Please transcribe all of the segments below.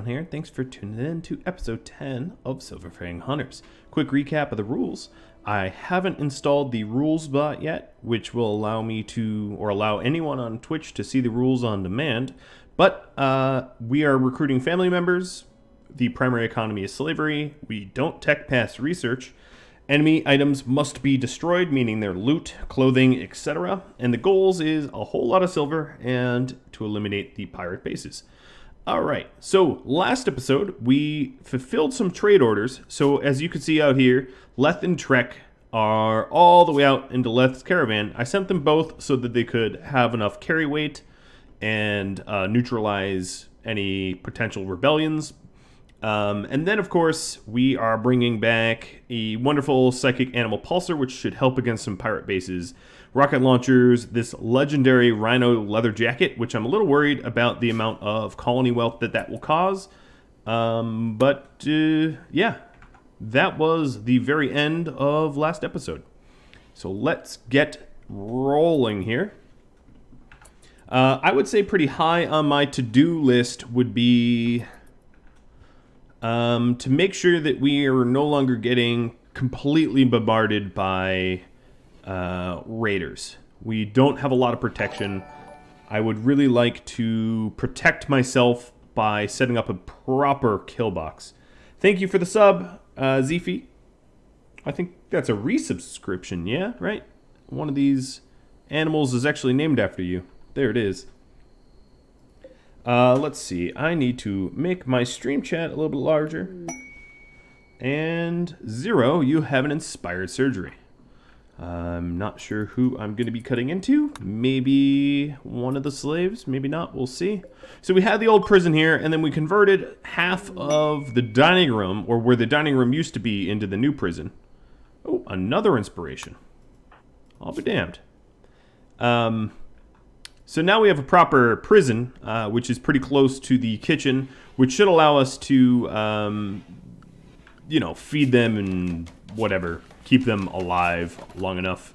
here. Thanks for tuning in to episode 10 of Silverfang Hunters. Quick recap of the rules. I haven't installed the rules bot yet, which will allow me to, or allow anyone on Twitch to see the rules on demand. But we are recruiting family members. The primary economy is slavery. We don't tech pass research. Enemy items must be destroyed, meaning their loot, clothing, etc. And the goals is a whole lot of silver and to eliminate the pirate bases. Alright, so last episode we fulfilled some trade orders. So as you can see out here, Leth and Trek are all the way out into Leth's Caravan. I sent them both so that they could have enough carry weight and neutralize any potential rebellions. And then, of course, we are bringing back a wonderful psychic animal pulsar, which should help against some pirate bases. Rocket launchers, this legendary rhino leather jacket, which I'm a little worried about the amount of colony wealth that will cause. Yeah, that was the very end of last episode. So let's get rolling here. I would say pretty high on my to-do list would be to make sure that we are no longer getting completely bombarded by raiders. We don't have a lot of protection. I would really like to protect myself by setting up a proper kill box. Thank you for the sub, Zifi. I think that's a resubscription, yeah, right? One of these animals is actually named after you. There it is. Let's see. I need to make my stream chat a little bit larger. And Zero, you have an inspired surgery. I'm not sure who I'm going to be cutting into. Maybe one of the slaves. Maybe not. We'll see. So we had the old prison here, and then we converted half of the dining room, or where the dining room used to be, into the new prison. Oh, another inspiration. I'll be damned. So now we have a proper prison, which is pretty close to the kitchen, which should allow us to, feed them and whatever, keep them alive long enough.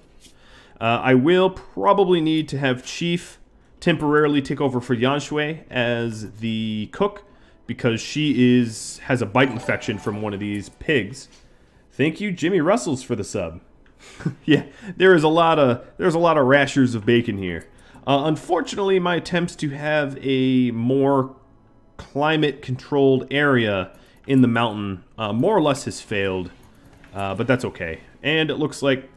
I will probably need to have Chief temporarily take over for Yanshui as the cook, because she has a bite infection from one of these pigs. Thank you, Jimmy Russells, for the sub. Yeah, there's a lot of rashers of bacon here. Unfortunately, my attempts to have a more climate-controlled area in the mountain more or less has failed, but that's okay. And it looks like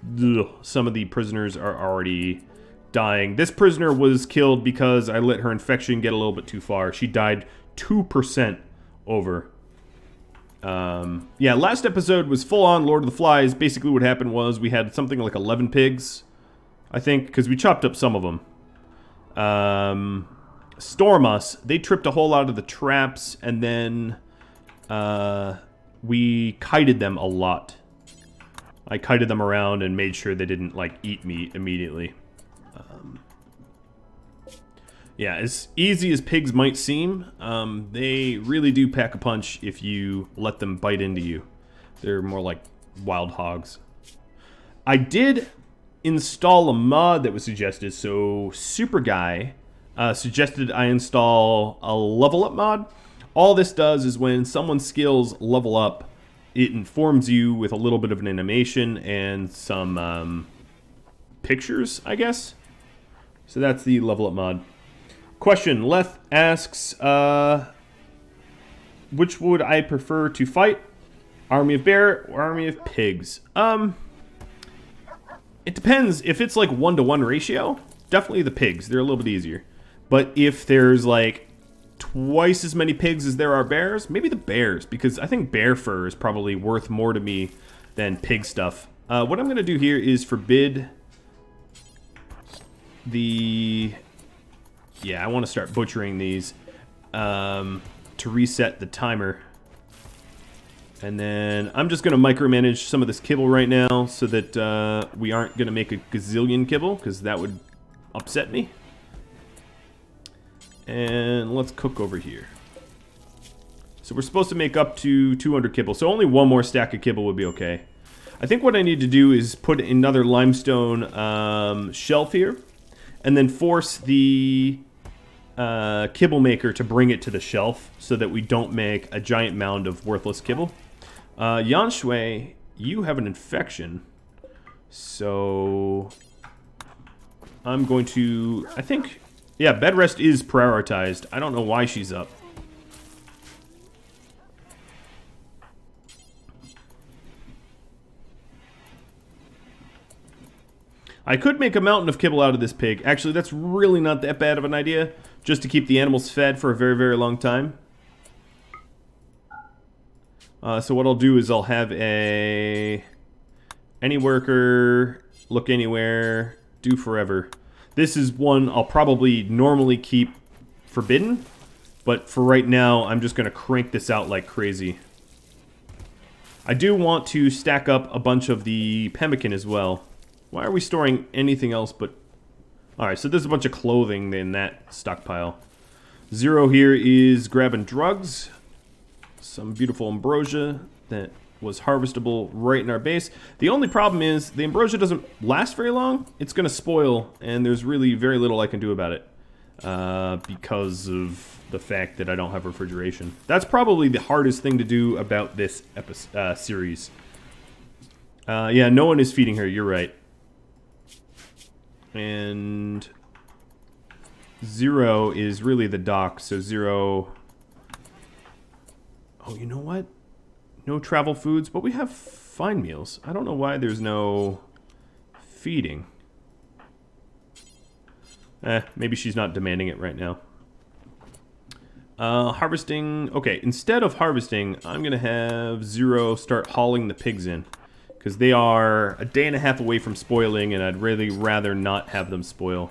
some of the prisoners are already dying. This prisoner was killed because I let her infection get a little bit too far. She died 2% over. Yeah, last episode was full-on Lord of the Flies. Basically what happened was we had something like 11 pigs, I think, because we chopped up some of them. Storm us. They tripped a whole lot of the traps, and then we kited them a lot. I kited them around and made sure they didn't eat me immediately. Yeah, as easy as pigs might seem, they really do pack a punch if you let them bite into you. They're more like wild hogs. I did install a mod that was suggested. So Super Guy suggested I install a level up mod. All this does is when someone's skills level up, it informs you with a little bit of an animation and some pictures, I guess. So that's the level up mod. Question, Leth asks, which would I prefer to fight? Army of bear or army of pigs? It depends. If it's like 1-to-1 ratio, definitely the pigs. They're a little bit easier. But if there's like twice as many pigs as there are bears, maybe the bears, because I think bear fur is probably worth more to me than pig stuff. What I'm going to do here is forbid the... Yeah, I want to start butchering these to reset the timer. And then I'm just going to micromanage some of this kibble right now so that we aren't going to make a gazillion kibble, because that would upset me. And let's cook over here. So we're supposed to make up to 200 kibble, so only one more stack of kibble would be okay. I think what I need to do is put another limestone shelf here, and then force the kibble maker to bring it to the shelf so that we don't make a giant mound of worthless kibble. Yan Shui, you have an infection. So I'm going to, I think, yeah, bed rest is prioritized. I don't know why she's up. I could make a mountain of kibble out of this pig. Actually, that's really not that bad of an idea, just to keep the animals fed for a very, very long time. So what I'll do is I'll have any worker, look anywhere, do forever. This is one I'll probably normally keep forbidden, but for right now, I'm just going to crank this out like crazy. I do want to stack up a bunch of the pemmican as well. Why are we storing anything else but... Alright, so there's a bunch of clothing in that stockpile. Zero here is grabbing drugs. Some beautiful ambrosia that was harvestable right in our base. The only problem is the ambrosia doesn't last very long. It's going to spoil, and there's really very little I can do about it because of the fact that I don't have refrigeration. That's probably the hardest thing to do about this series. Yeah, no one is feeding her, you're right. And Zero is really the dock, so Zero... Oh, you know what? No travel foods, but we have fine meals. I don't know why there's no feeding. Maybe she's not demanding it right now. Harvesting. Okay, instead of harvesting, I'm going to have Zero start hauling the pigs in. Because they are a day and a half away from spoiling, and I'd really rather not have them spoil.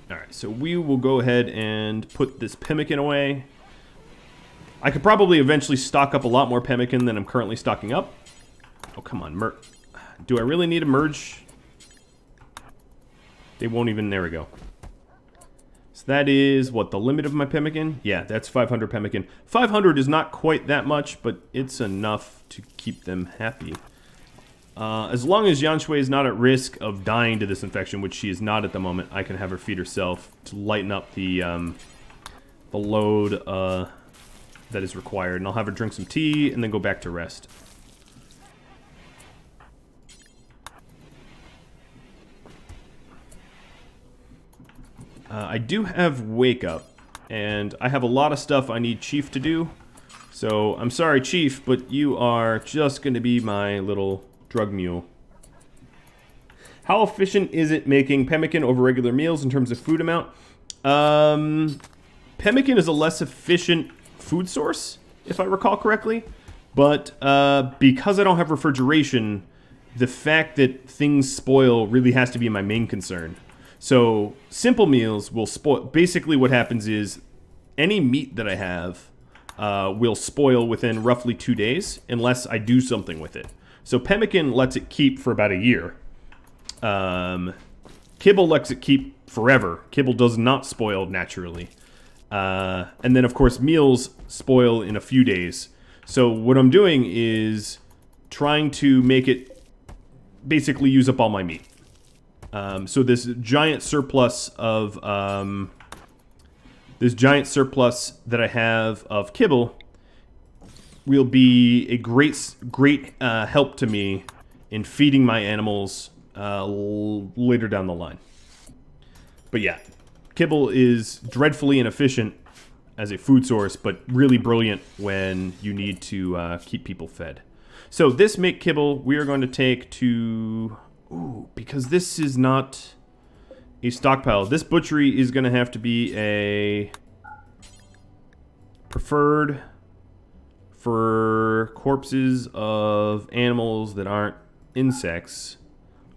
Alright, so we will go ahead and put this pemmican away. I could probably eventually stock up a lot more pemmican than I'm currently stocking up. Oh, come on, do I really need a merge? They won't even... There we go. So that is, what, the limit of my pemmican? Yeah, that's 500 pemmican. 500 is not quite that much, but it's enough to keep them happy. As long as Yan Shui is not at risk of dying to this infection, which she is not at the moment, I can have her feed herself to lighten up the load that is required. And I'll have her drink some tea and then go back to rest. I do have Wake Up, and I have a lot of stuff I need Chief to do. So, I'm sorry, Chief, but you are just going to be my little drug mule. How efficient is it making pemmican over regular meals in terms of food amount? Pemmican is a less efficient food source, if I recall correctly. But because I don't have refrigeration, the fact that things spoil really has to be my main concern. So, simple meals will spoil. Basically what happens is any meat that I have will spoil within roughly 2 days unless I do something with it. So pemmican lets it keep for about a year. Kibble lets it keep forever. Kibble does not spoil naturally. And then, of course, meals spoil in a few days. So what I'm doing is trying to make it basically use up all my meat. So this giant surplus that I have of kibble will be a great help to me in feeding my animals later down the line. But yeah, kibble is dreadfully inefficient as a food source, but really brilliant when you need to keep people fed. So this make kibble we are going to take to... Ooh, because this is not a stockpile. This butchery is going to have to be a preferred for corpses of animals that aren't insects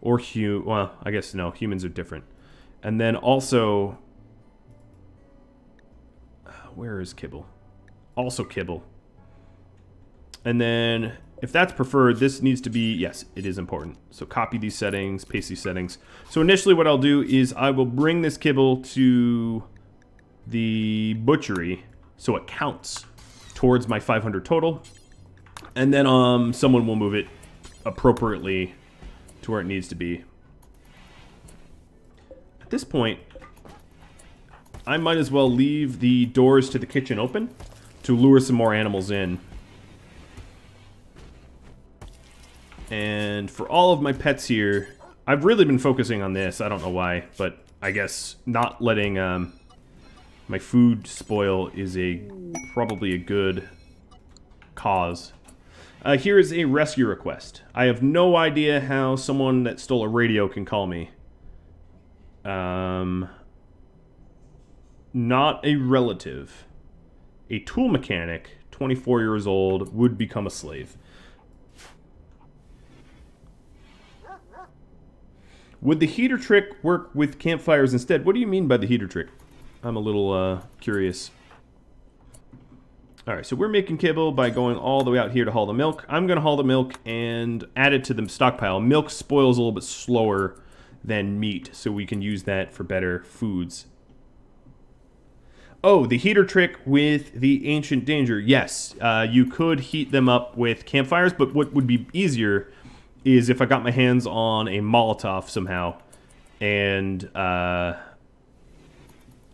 or well, I guess no, humans are different. And then also, where is kibble? Also kibble. And then, if that's preferred, this needs to be, yes, it is important. So copy these settings, paste these settings. So initially what I'll do is I will bring this kibble to the butchery so it counts towards my 500 total. And then someone will move it appropriately to where it needs to be. this point, I might as well leave the doors to the kitchen open to lure some more animals in. And for all of my pets here, I've really been focusing on this. I don't know why, but I guess not letting my food spoil is probably a good cause. Here is a rescue request. I have no idea how someone that stole a radio can call me. Not a relative. A tool mechanic, 24 years old, would become a slave. Would the heater trick work with campfires instead? What do you mean by the heater trick? I'm a little curious. Alright, so we're making kibble by going all the way out here to haul the milk. I'm going to haul the milk and add it to the stockpile. Milk spoils a little bit slower than meat, so we can use that for better foods. Oh, the heater trick with the Ancient Danger. Yes, you could heat them up with campfires, but what would be easier is if I got my hands on a Molotov somehow and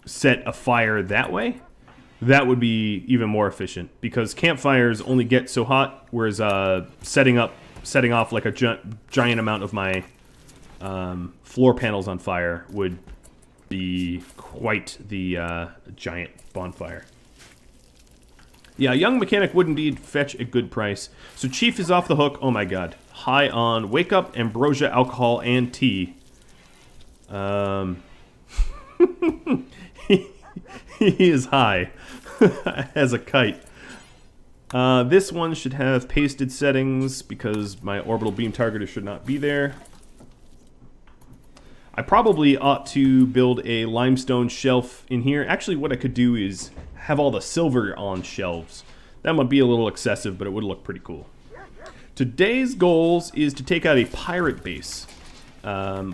set a fire that way. That would be even more efficient, because campfires only get so hot, whereas setting off like a giant amount of my floor panels on fire would be quite the giant bonfire. Yeah, a young mechanic would indeed fetch a good price. So Chief is off the hook. Oh my god. High on wake up, ambrosia, alcohol, and tea. He is high as a kite. This one should have pasted settings because my orbital beam targeter should not be there. I probably ought to build a limestone shelf in here. Actually, what I could do is have all the silver on shelves. That might be a little excessive, but it would look pretty cool. Today's goals is to take out a pirate base,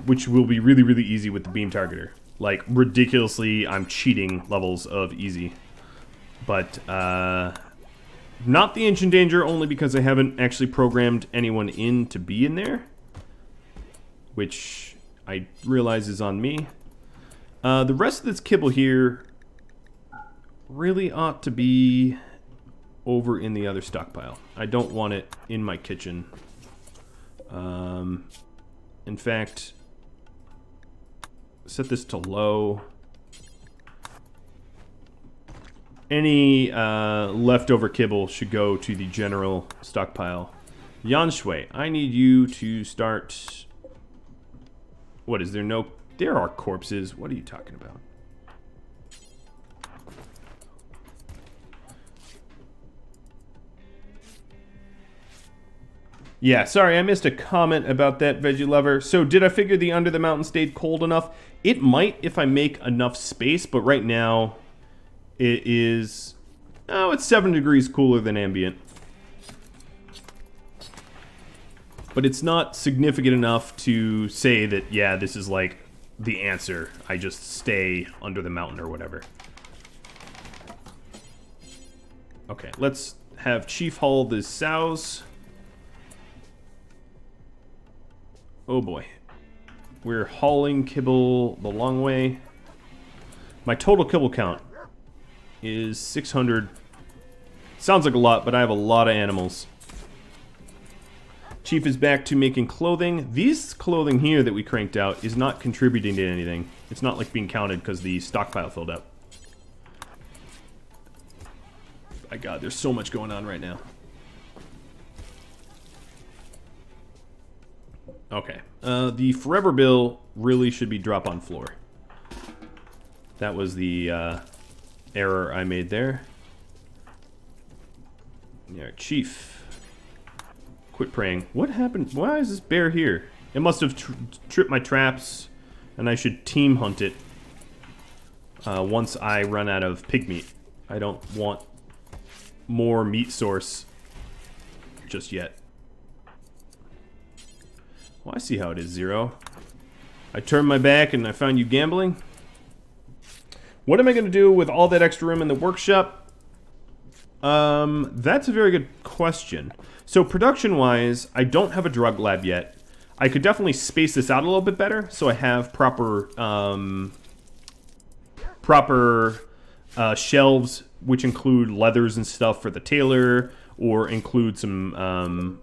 which will be really, really easy with the beam targeter. Like, ridiculously, I'm cheating levels of easy. But, not the Ancient Danger, only because I haven't actually programmed anyone in to be in there. Which I realize is on me. The rest of this kibble here really ought to be over in the other stockpile. I don't want it in my kitchen. In fact, set this to low. Any leftover kibble should go to the general stockpile. Yanshui, I need you to start... What, is there no... There are corpses. What are you talking about? Yeah, sorry, I missed a comment about that, Veggie Lover. So, did I figure the Under the Mountain stayed cold enough? It might if I make enough space, but right now it is... Oh, it's 7 degrees cooler than ambient. But it's not significant enough to say that, yeah, this is like the answer. I just stay under the mountain or whatever. Okay, let's have Chief haul the sows. Oh boy. We're hauling kibble the long way. My total kibble count is 600. Sounds like a lot, but I have a lot of animals. Chief is back to making clothing. This clothing here that we cranked out is not contributing to anything. It's not like being counted because the stockpile filled up. My god, there's so much going on right now. Okay. The Forever Bill really should be drop on floor. That was the error I made there. Yeah, Chief. Quit praying. What happened? Why is this bear here? It must have tripped my traps, and I should team hunt it once I run out of pig meat. I don't want more meat source just yet. Well, I see how it is, Zero. I turned my back and I found you gambling. What am I going to do with all that extra room in the workshop? That's a very good question. So production-wise, I don't have a drug lab yet. I could definitely space this out a little bit better, so I have proper shelves, which include leathers and stuff for the tailor, or include some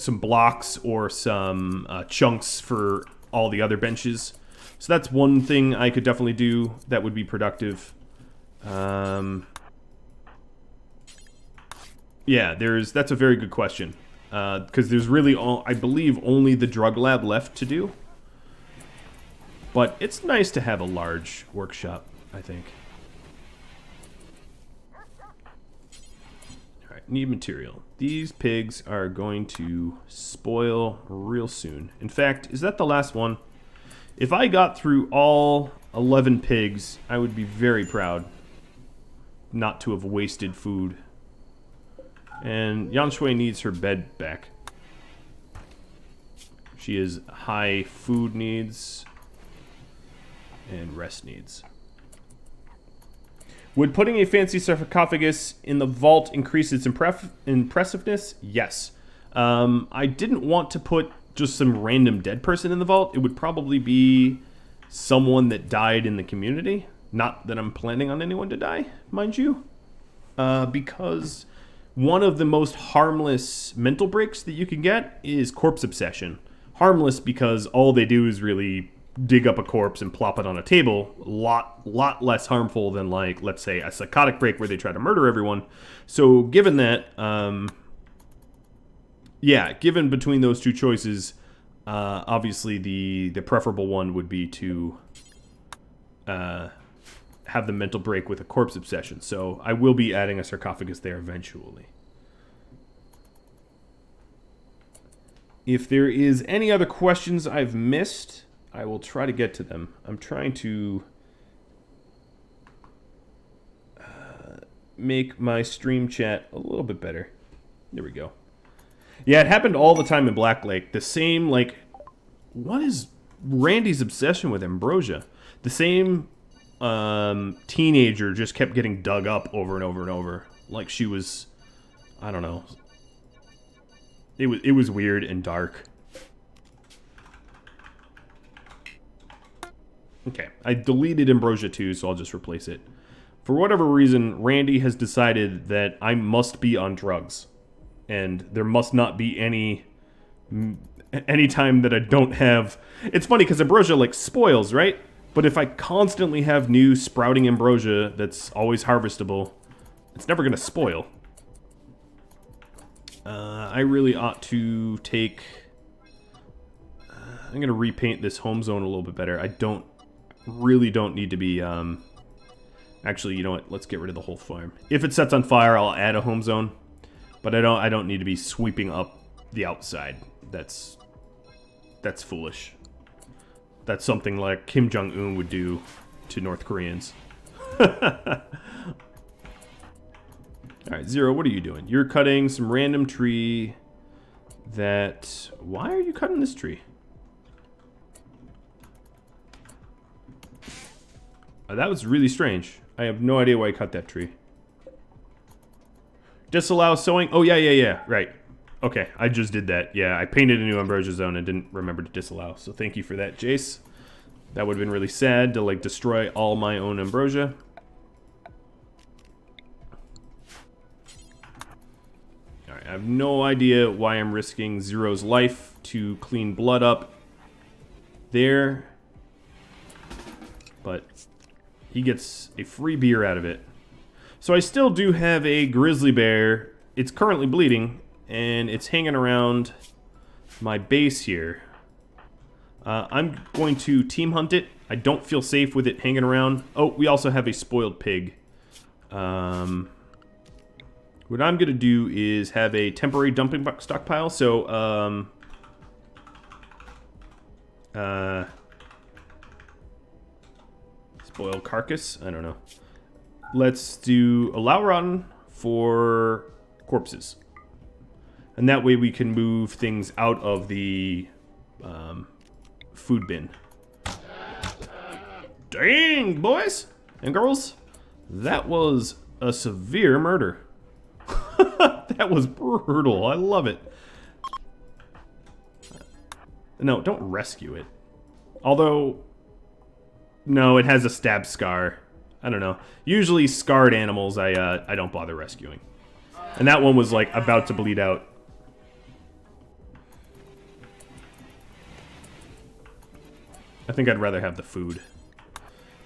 blocks or some chunks for all the other benches. So that's one thing I could definitely do that would be productive. Yeah, that's a very good question. Because there's really, I believe, only the drug lab left to do. But it's nice to have a large workshop, I think. Alright, need material. These pigs are going to spoil real soon. In fact, is that the last one? If I got through all 11 pigs, I would be very proud not to have wasted food. And Yanshui needs her bed back. She has high food needs and rest needs. Would putting a fancy sarcophagus in the vault increase its impressiveness? Yes. I didn't want to put just some random dead person in the vault. It would probably be someone that died in the community. Not that I'm planning on anyone to die, mind you. Because one of the most harmless mental breaks that you can get is corpse obsession. Harmless because all they do is really dig up a corpse and plop it on a table. A lot less harmful than, like, let's say, a psychotic break where they try to murder everyone. So given that, yeah, given between those two choices, obviously the preferable one would be to have the mental break with a corpse obsession. So I will be adding a sarcophagus there eventually. If there is any other questions I've missed, I will try to get to them. I'm trying to make my stream chat a little bit better. There we go. Yeah, it happened all the time in Black Lake. The same, like, what is Randy's obsession with ambrosia? The same teenager just kept getting dug up over and over and over. Like she was, I don't know. It was weird and dark. Okay, I deleted ambrosia too, so I'll just replace it. For whatever reason, Randy has decided that I must be on drugs. And there must not be any time that I don't have... It's funny, because ambrosia, like, spoils, right? But if I constantly have new sprouting ambrosia that's always harvestable, it's never going to spoil. I really ought to take... I'm going to repaint this home zone a little bit better. I really don't need to be... Actually, you know what? Let's get rid of the whole farm. If it sets on fire, I'll add a home zone. But I don't need to be sweeping up the outside. That's foolish. That's something like Kim Jong-un would do to North Koreans. Alright, Zero, what are you doing? You're cutting some random tree that... Why are you cutting this tree? That was really strange. I have no idea why I cut that tree. Disallow sowing. Oh, yeah. Right. Okay, I just did that. Yeah, I painted a new ambrosia zone and didn't remember to disallow. So thank you for that, Jace. That would have been really sad to, like, destroy all my own ambrosia. Alright, I have no idea why I'm risking Zero's life to clean blood up there. But he gets a free beer out of it. So I still do have a grizzly bear. It's currently bleeding, and it's hanging around my base here. I'm going to team hunt it. I don't feel safe with it hanging around. Oh, we also have a spoiled pig. What I'm going to do is have a temporary dumping stockpile. So, spoiled carcass? I don't know. Let's do allow rotten for corpses. And that way we can move things out of the food bin. Dang, boys and girls. That was a severe murder. That was brutal. I love it. No, don't rescue it. Although, no, it has a stab scar. I don't know. Usually scarred animals I don't bother rescuing. And that one was, like, about to bleed out. I think I'd rather have the food.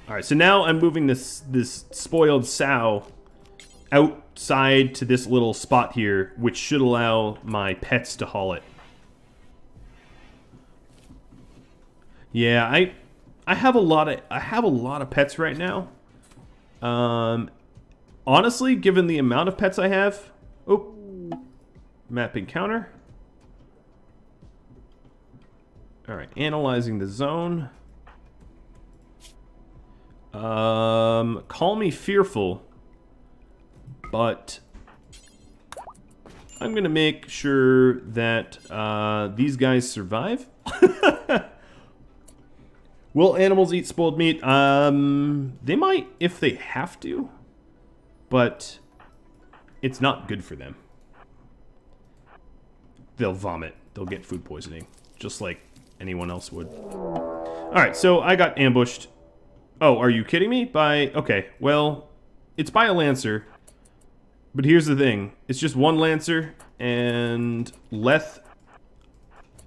Alright, so now I'm moving this spoiled sow outside to this little spot here, which should allow my pets to haul it. Yeah, I have a lot of pets right now. Honestly, given the amount of pets I have, map encounter. All right, analyzing the zone. Call me fearful, but I'm gonna make sure that these guys survive. Will animals eat spoiled meat? They might if they have to, but it's not good for them. They'll vomit. They'll get food poisoning, just like anyone else would. Alright, so I got ambushed. Oh, are you kidding me? Okay, well, it's by a Lancer. But here's the thing. It's just one Lancer, and Leth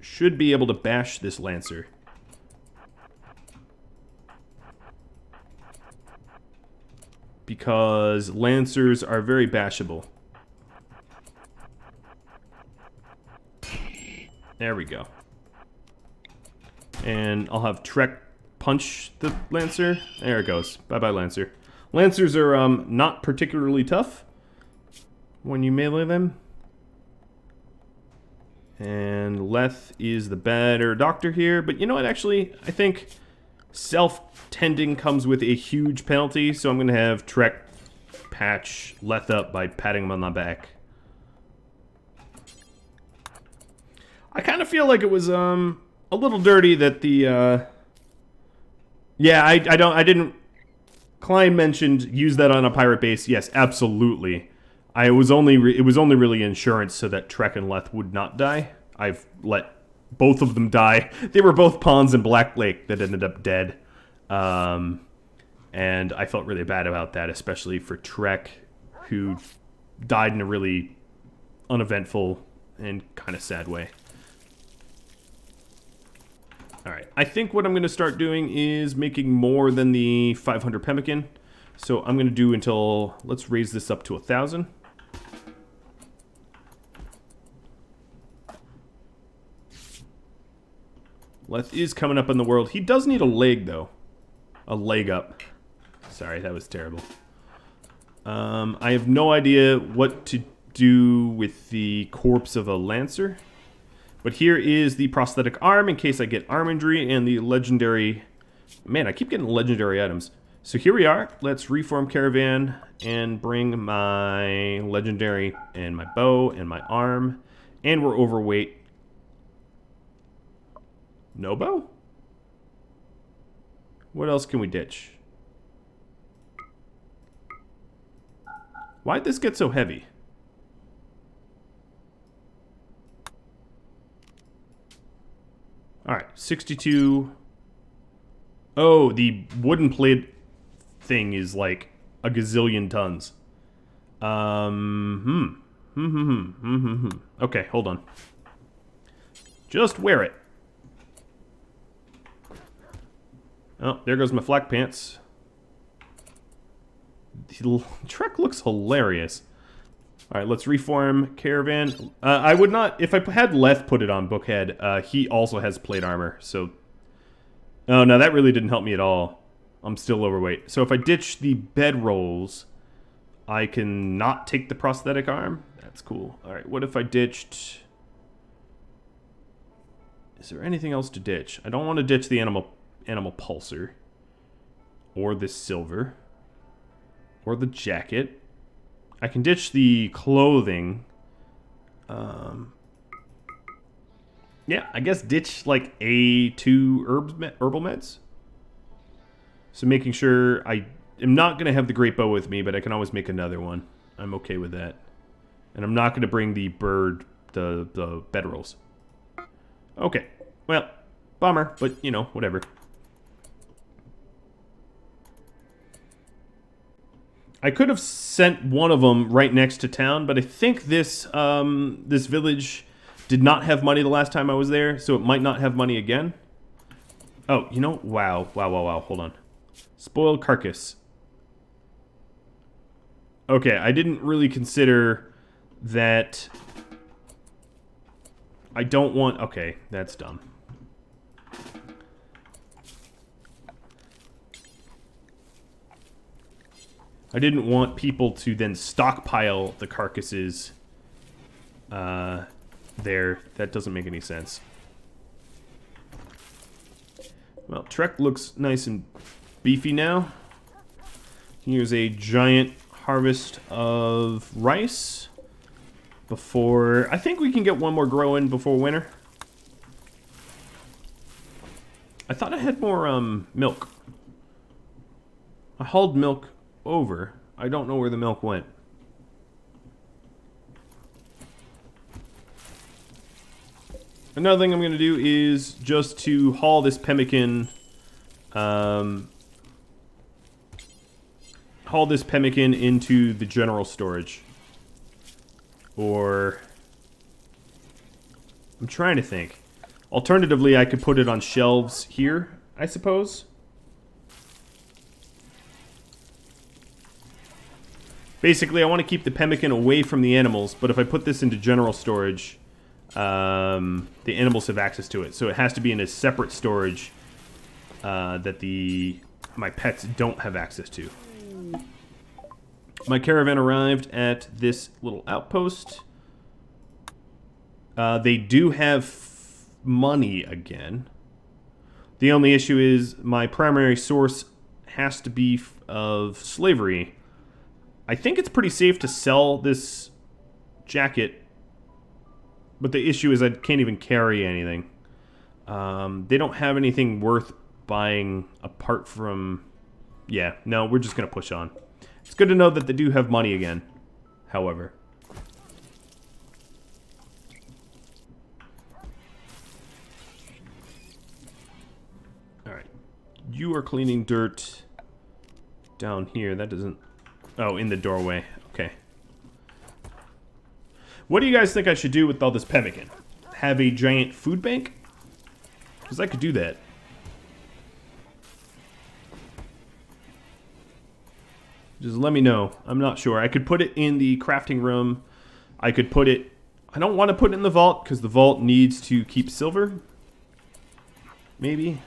should be able to bash this Lancer. Because Lancers are very bashable. There we go. And I'll have Trek punch the Lancer. There it goes. Bye-bye, Lancer. Lancers are not particularly tough when you melee them. And Leth is the better doctor here. But you know what, actually, I think self-tending comes with a huge penalty, so I'm going to have Trek patch Leth up by patting him on the back. I kind of feel like it was a little dirty that the yeah, I didn't. Klein mentioned use that on a pirate base. Yes, absolutely. It was only really insurance so that Trek and Leth would not die. I've let both of them die. They were both pawns in Black Lake that ended up dead. And I felt really bad about that, especially for Trek, who died in a really uneventful and kind of sad way. Alright, I think what I'm going to start doing is making more than the 500 pemmican. So I'm going to do until, let's raise this up to 1,000. Leth is coming up in the world. He does need a leg, though. A leg up. Sorry, that was terrible. I have no idea what to do with the corpse of a Lancer. But here is the prosthetic arm in case I get arm injury and the legendary... Man, I keep getting legendary items. So here we are. Let's reform Caravan and bring my legendary and my bow and my arm. And we're overweight. No bow? What else can we ditch? Why'd this get so heavy? Alright, 62. Oh, the wooden plate thing is like a gazillion tons. Okay, hold on. Just wear it. Oh, there goes my flak pants. The Trek looks hilarious. Alright, let's reform Caravan. I would not... If I had Leth put it on Bookhead, he also has plate armor, so... Oh, no, that really didn't help me at all. I'm still overweight. So if I ditch the bedrolls, I can not take the prosthetic arm? That's cool. Alright, what if I ditched... Is there anything else to ditch? I don't want to ditch the animal pulsar. Or the silver. Or the jacket. I can ditch the clothing. Yeah, I guess ditch like A2 herbal meds. So making sure I am not going to have the great bow with me, but I can always make another one. I'm okay with that. And I'm not going to bring the bird, the bedrolls. Okay, well, Bummer, but, you know, whatever. I could have sent one of them right next to town, but I think this this village did not have money the last time I was there, so it might not have money again. Oh, you know, wow, hold on. Spoiled carcass. Okay, I didn't really consider that. I don't want, okay, that's dumb. I didn't want people to then stockpile the carcasses there. That doesn't make any sense. Well, Trek looks nice and beefy now. Here's a giant harvest of rice before... I think we can get one more grow in before winter. I thought I had more milk. I hauled milk over. I don't know where the milk went. Another thing I'm going to do is just to haul this pemmican, haul this pemmican into the general storage. Or, I'm trying to think. Alternatively, I could put it on shelves here, I suppose. Basically, I want to keep the pemmican away from the animals, but if I put this into general storage, the animals have access to it. So it has to be in a separate storage that my pets don't have access to. My caravan arrived at this little outpost. They do have money again. The only issue is my primary source has to be of slavery. I think it's pretty safe to sell this jacket, but the issue is I can't even carry anything. They don't have anything worth buying apart from... Yeah, no, we're just going to push on. It's good to know that they do have money again, however. Alright. You are cleaning dirt down here. That doesn't... Oh, in the doorway. Okay. What do you guys think I should do with all this pemmican? Have a giant food bank? Because I could do that. Just let me know. I'm not sure. I could put it in the crafting room. I could put it... I don't want to put it in the vault because the vault needs to keep silver. Maybe.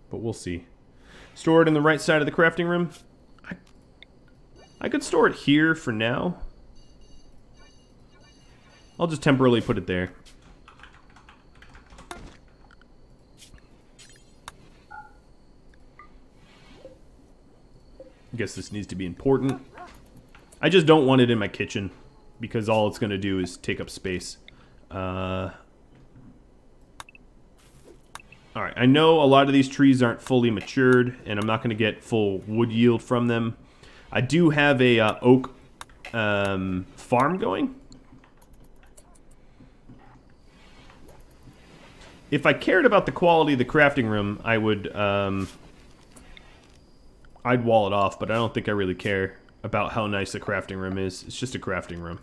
But we'll see. Store it in the right side of the crafting room. I could store it here for now. I'll just temporarily put it there. I guess this needs to be important. I just don't want it in my kitchen because all it's going to do is take up space. Alright, I know a lot of these trees aren't fully matured, and I'm not going to get full wood yield from them. I do have a oak farm going. If I cared about the quality of the crafting room, I would, I'd wall it off, but I don't think I really care about how nice the crafting room is. It's just a crafting room.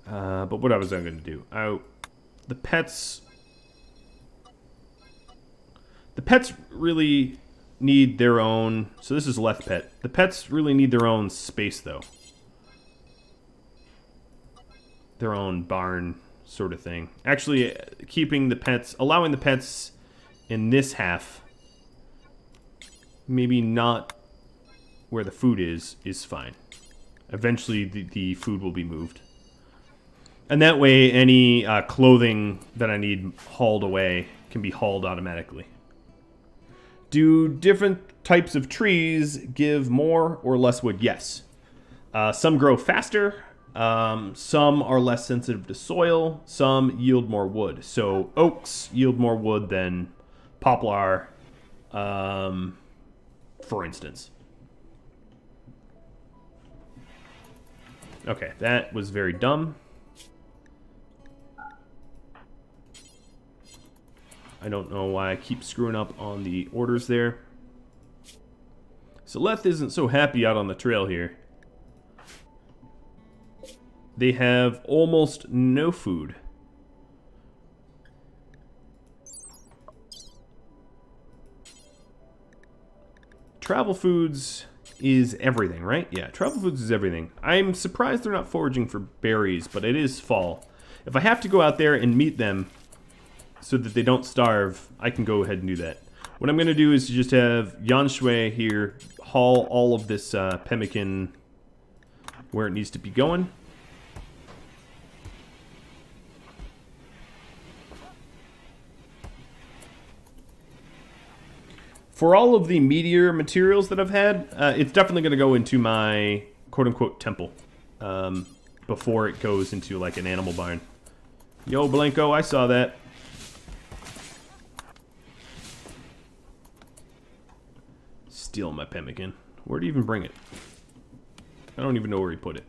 But what was I going to do? The pets really need their own... So this is Leth Pet. The pets really need their own space, though. Their own barn sort of thing. Actually, keeping the pets... Allowing the pets in this half, maybe not where the food is fine. Eventually, the food will be moved. And that way, any clothing that I need hauled away can be hauled automatically. Do different types of trees give more or less wood? Yes. Some grow faster. Some are less sensitive to soil. Some yield more wood. So oaks yield more wood than poplar, for instance. Okay, that was very dumb. I don't know why I keep screwing up on the orders there. So Leth isn't so happy out on the trail here. They have almost no food. Travel foods is everything, right? Yeah, travel foods is everything. I'm surprised they're not foraging for berries, but it is fall. If I have to go out there and meet them so that they don't starve, I can go ahead and do that. What I'm going to do is just have Yanshui here haul all of this pemmican where it needs to be going. For all of the meteor materials that I've had, it's definitely going to go into my quote-unquote temple before it goes into like an animal barn. Yo, Blanco, I saw that. Steal my pemmican. Where'd he even bring it? I don't even know where he put it.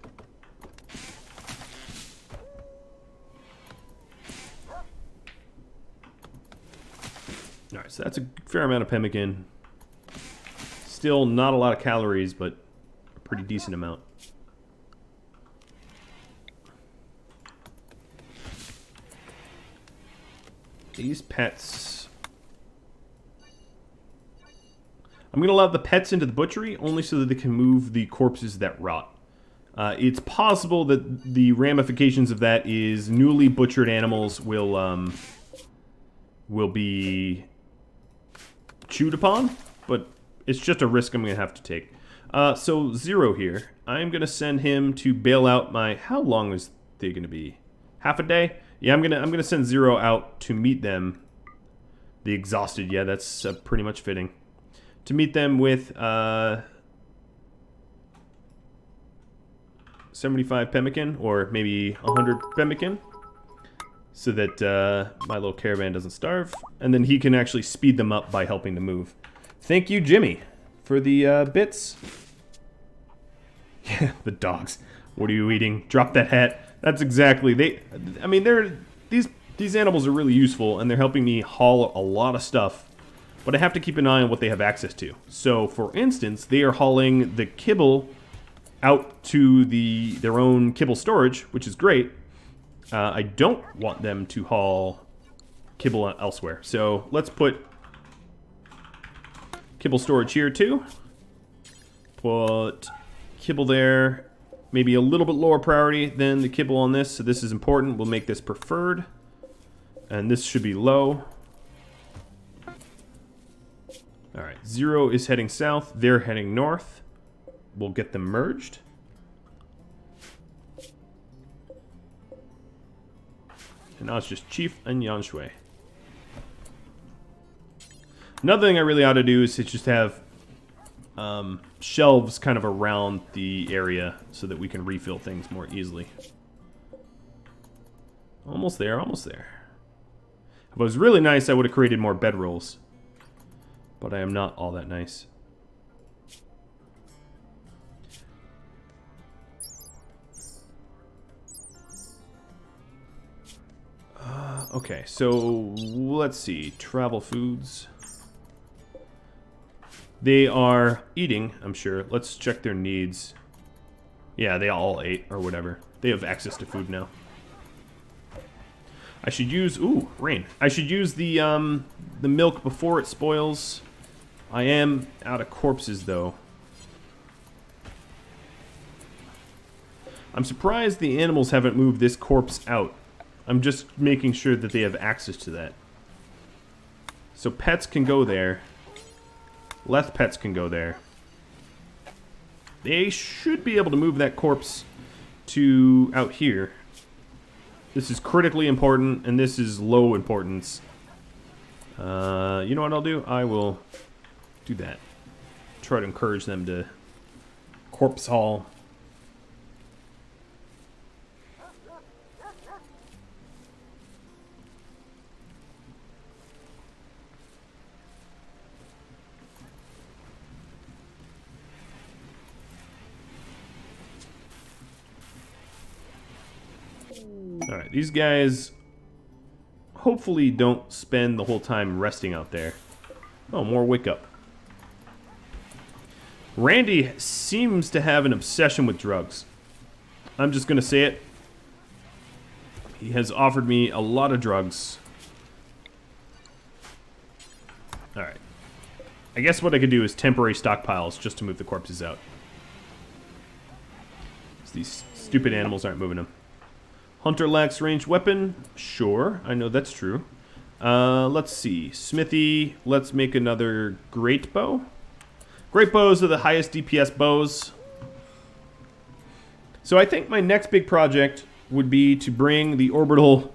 Alright, so that's a fair amount of pemmican. Still not a lot of calories, but a pretty decent amount. These pets... I'm going to allow the pets into the butchery only so that they can move the corpses that rot. It's possible that the ramifications of that is newly butchered animals will be chewed upon, but it's just a risk I'm going to have to take. So Zero here, I'm going to send him to bail out my... How long is they going to be? Half a day? Yeah, I'm gonna send Zero out to meet them. The exhausted, yeah, that's pretty much fitting. To meet them with 75 pemmican, or maybe 100 pemmican, so that my little caravan doesn't starve, and then he can actually speed them up by helping to move. Thank you, Jimmy, for the bits. Yeah, the dogs. What are you eating? Drop that hat. That's exactly I mean, these animals are really useful, and they're helping me haul a lot of stuff. But I have to keep an eye on what they have access to. So, for instance, they are hauling the kibble out to their own kibble storage, which is great. I don't want them to haul kibble elsewhere. So, let's put kibble storage here, too. Put kibble there. Maybe a little bit lower priority than the kibble on this. So, this is important. We'll make this preferred. And this should be low. Alright, Zero is heading south, they're heading north. We'll get them merged. And now it's just Chief and Yanshui. Another thing I really ought to do is to just have shelves kind of around the area so that we can refill things more easily. Almost there, almost there. If it was really nice, I would have created more bedrolls. But I am not all that nice. Okay, so let's see. Travel foods. They are eating, I'm sure. Let's check their needs. Yeah, they all ate or whatever. They have access to food now. I should use... Ooh, rain. I should use the milk before it spoils. I am out of corpses, though. I'm surprised the animals haven't moved this corpse out. I'm just making sure that they have access to that. So pets can go there. Leth pets can go there. They should be able to move that corpse to out here. This is critically important, and this is low importance. You know what I'll do? I will... do that. Try to encourage them to corpse haul. Alright, these guys hopefully don't spend the whole time resting out there. Oh, more wake up. Randy seems to have an obsession with drugs. I'm just going to say it. He has offered me a lot of drugs. Alright. I guess what I could do is temporary stockpiles just to move the corpses out. So these stupid animals aren't moving them. Hunter lacks ranged weapon. Sure, I know that's true. Let's see. Smithy, let's make another great bow. Great bows are the highest DPS bows. So I think my next big project would be to bring the orbital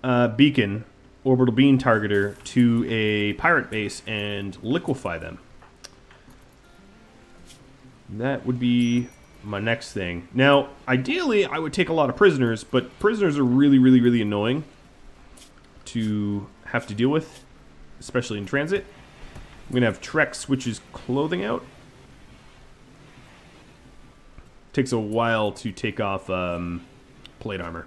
beacon, orbital beam targeter, to a pirate base and liquefy them. That would be my next thing. Now, ideally, I would take a lot of prisoners, but prisoners are really, really, really annoying to have to deal with, especially in transit. I'm going to have Trek switch his clothing out. Takes a while to take off plate armor.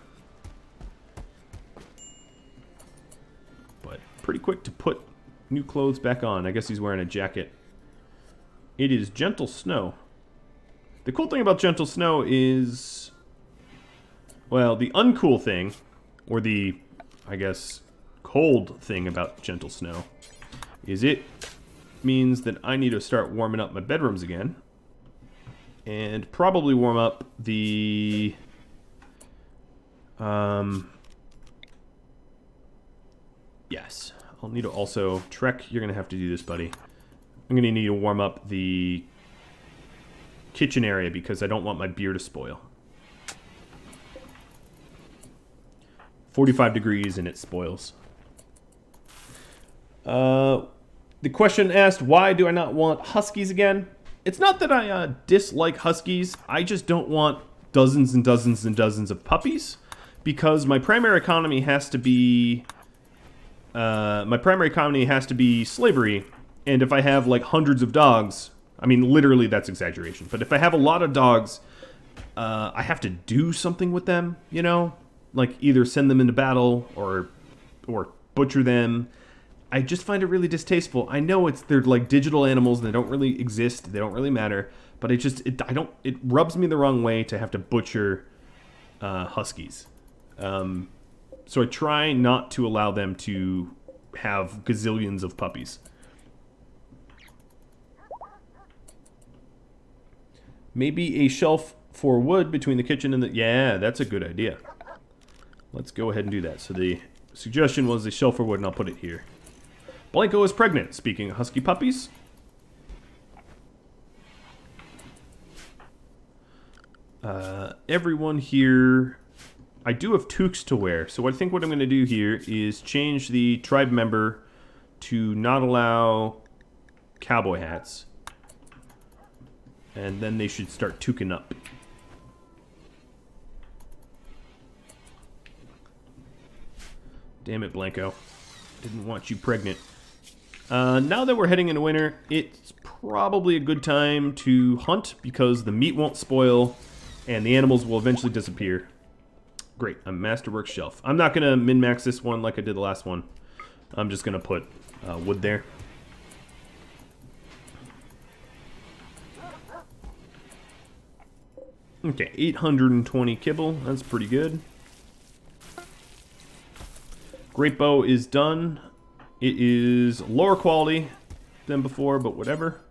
But pretty quick to put new clothes back on. I guess he's wearing a jacket. It is gentle snow. The cool thing about gentle snow is, well, the uncool thing, or the, I guess, cold thing about gentle snow, is it means that I need to start warming up my bedrooms again. And probably warm up the yes, I'll need to also Trek, you're gonna have to do this, buddy. I'm gonna need to warm up the kitchen area because I don't want my beer to spoil. 45 degrees and it spoils. The question asked, why do I not want huskies again? It's not that I dislike huskies. I just don't want dozens and dozens and dozens of puppies because my primary economy has to be slavery. And if I have like hundreds of dogs, I mean literally that's exaggeration. But if I have a lot of dogs, I have to do something with them. You know, like either send them into battle or butcher them. I just find it really distasteful. I know they're like digital animals and they don't really exist. They don't really matter. But it rubs me the wrong way to have to butcher huskies. So I try not to allow them to have gazillions of puppies. Maybe a shelf for wood between the kitchen and the... Yeah, that's a good idea. Let's go ahead and do that. So the suggestion was a shelf for wood and I'll put it here. Blanco is pregnant. Speaking of husky puppies. Everyone here... I do have toques to wear. So I think what I'm going to do here is change the tribe member to not allow cowboy hats. And then they should start toquing up. Damn it, Blanco. Didn't want you pregnant. Now that we're heading into winter, it's probably a good time to hunt because the meat won't spoil and the animals will eventually disappear. Great, a masterwork shelf. I'm not going to min-max this one like I did the last one. I'm just going to put wood there. Okay, 820 kibble. That's pretty good. Great bow is done. It is lower quality than before, but whatever.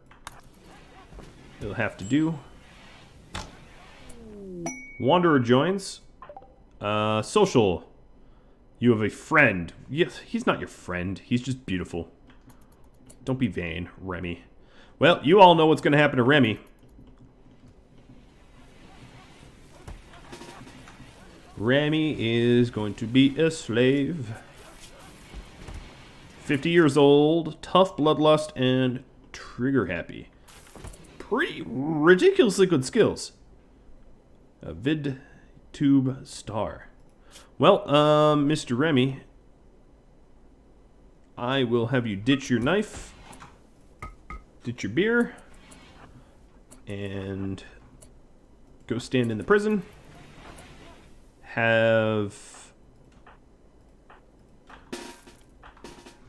It'll have to do. Wanderer joins. Social. You have a friend. Yes, he's not your friend. He's just beautiful. Don't be vain, Remy. Well, you all know what's going to happen to Remy. Remy is going to be a slave. 50 years old, tough bloodlust, and trigger happy. Pretty ridiculously good skills. A VidTube star. Well, Mr. Remy, I will have you ditch your knife, ditch your beer, and go stand in the prison. Have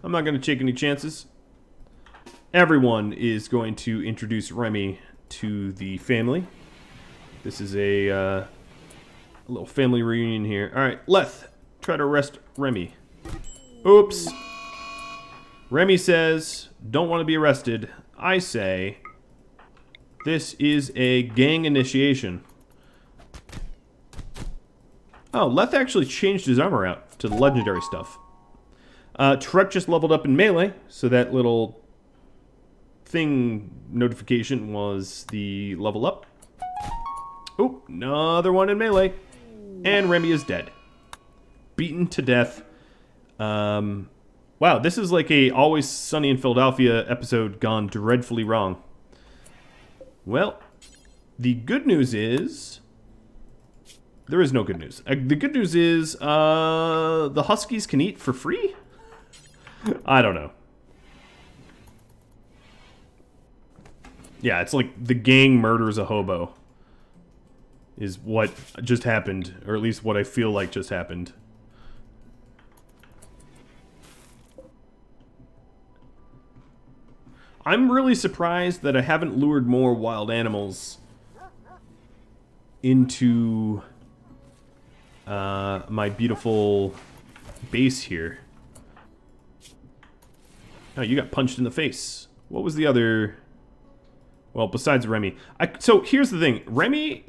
I'm not going to take any chances. Everyone is going to introduce Remy to the family. This is a little family reunion here. All right, Leth, try to arrest Remy. Oops. Remy says, don't want to be arrested. I say, this is a gang initiation. Oh, Leth actually changed his armor out to the legendary stuff. Trek just leveled up in melee, so that little thing notification was the level up. Oh, another one in melee. And Remy is dead. Beaten to death. Wow, this is like a Always Sunny in Philadelphia episode gone dreadfully wrong. Well, the good news is... There is no good news. The good news is the Huskies can eat for free? I don't know. Yeah, it's like the gang murders a hobo. Is what just happened, or at least what I feel like just happened. I'm really surprised that I haven't lured more wild animals into my beautiful base here. Oh, you got punched in the face. What was the other... Well, besides Remy. So, here's the thing. Remy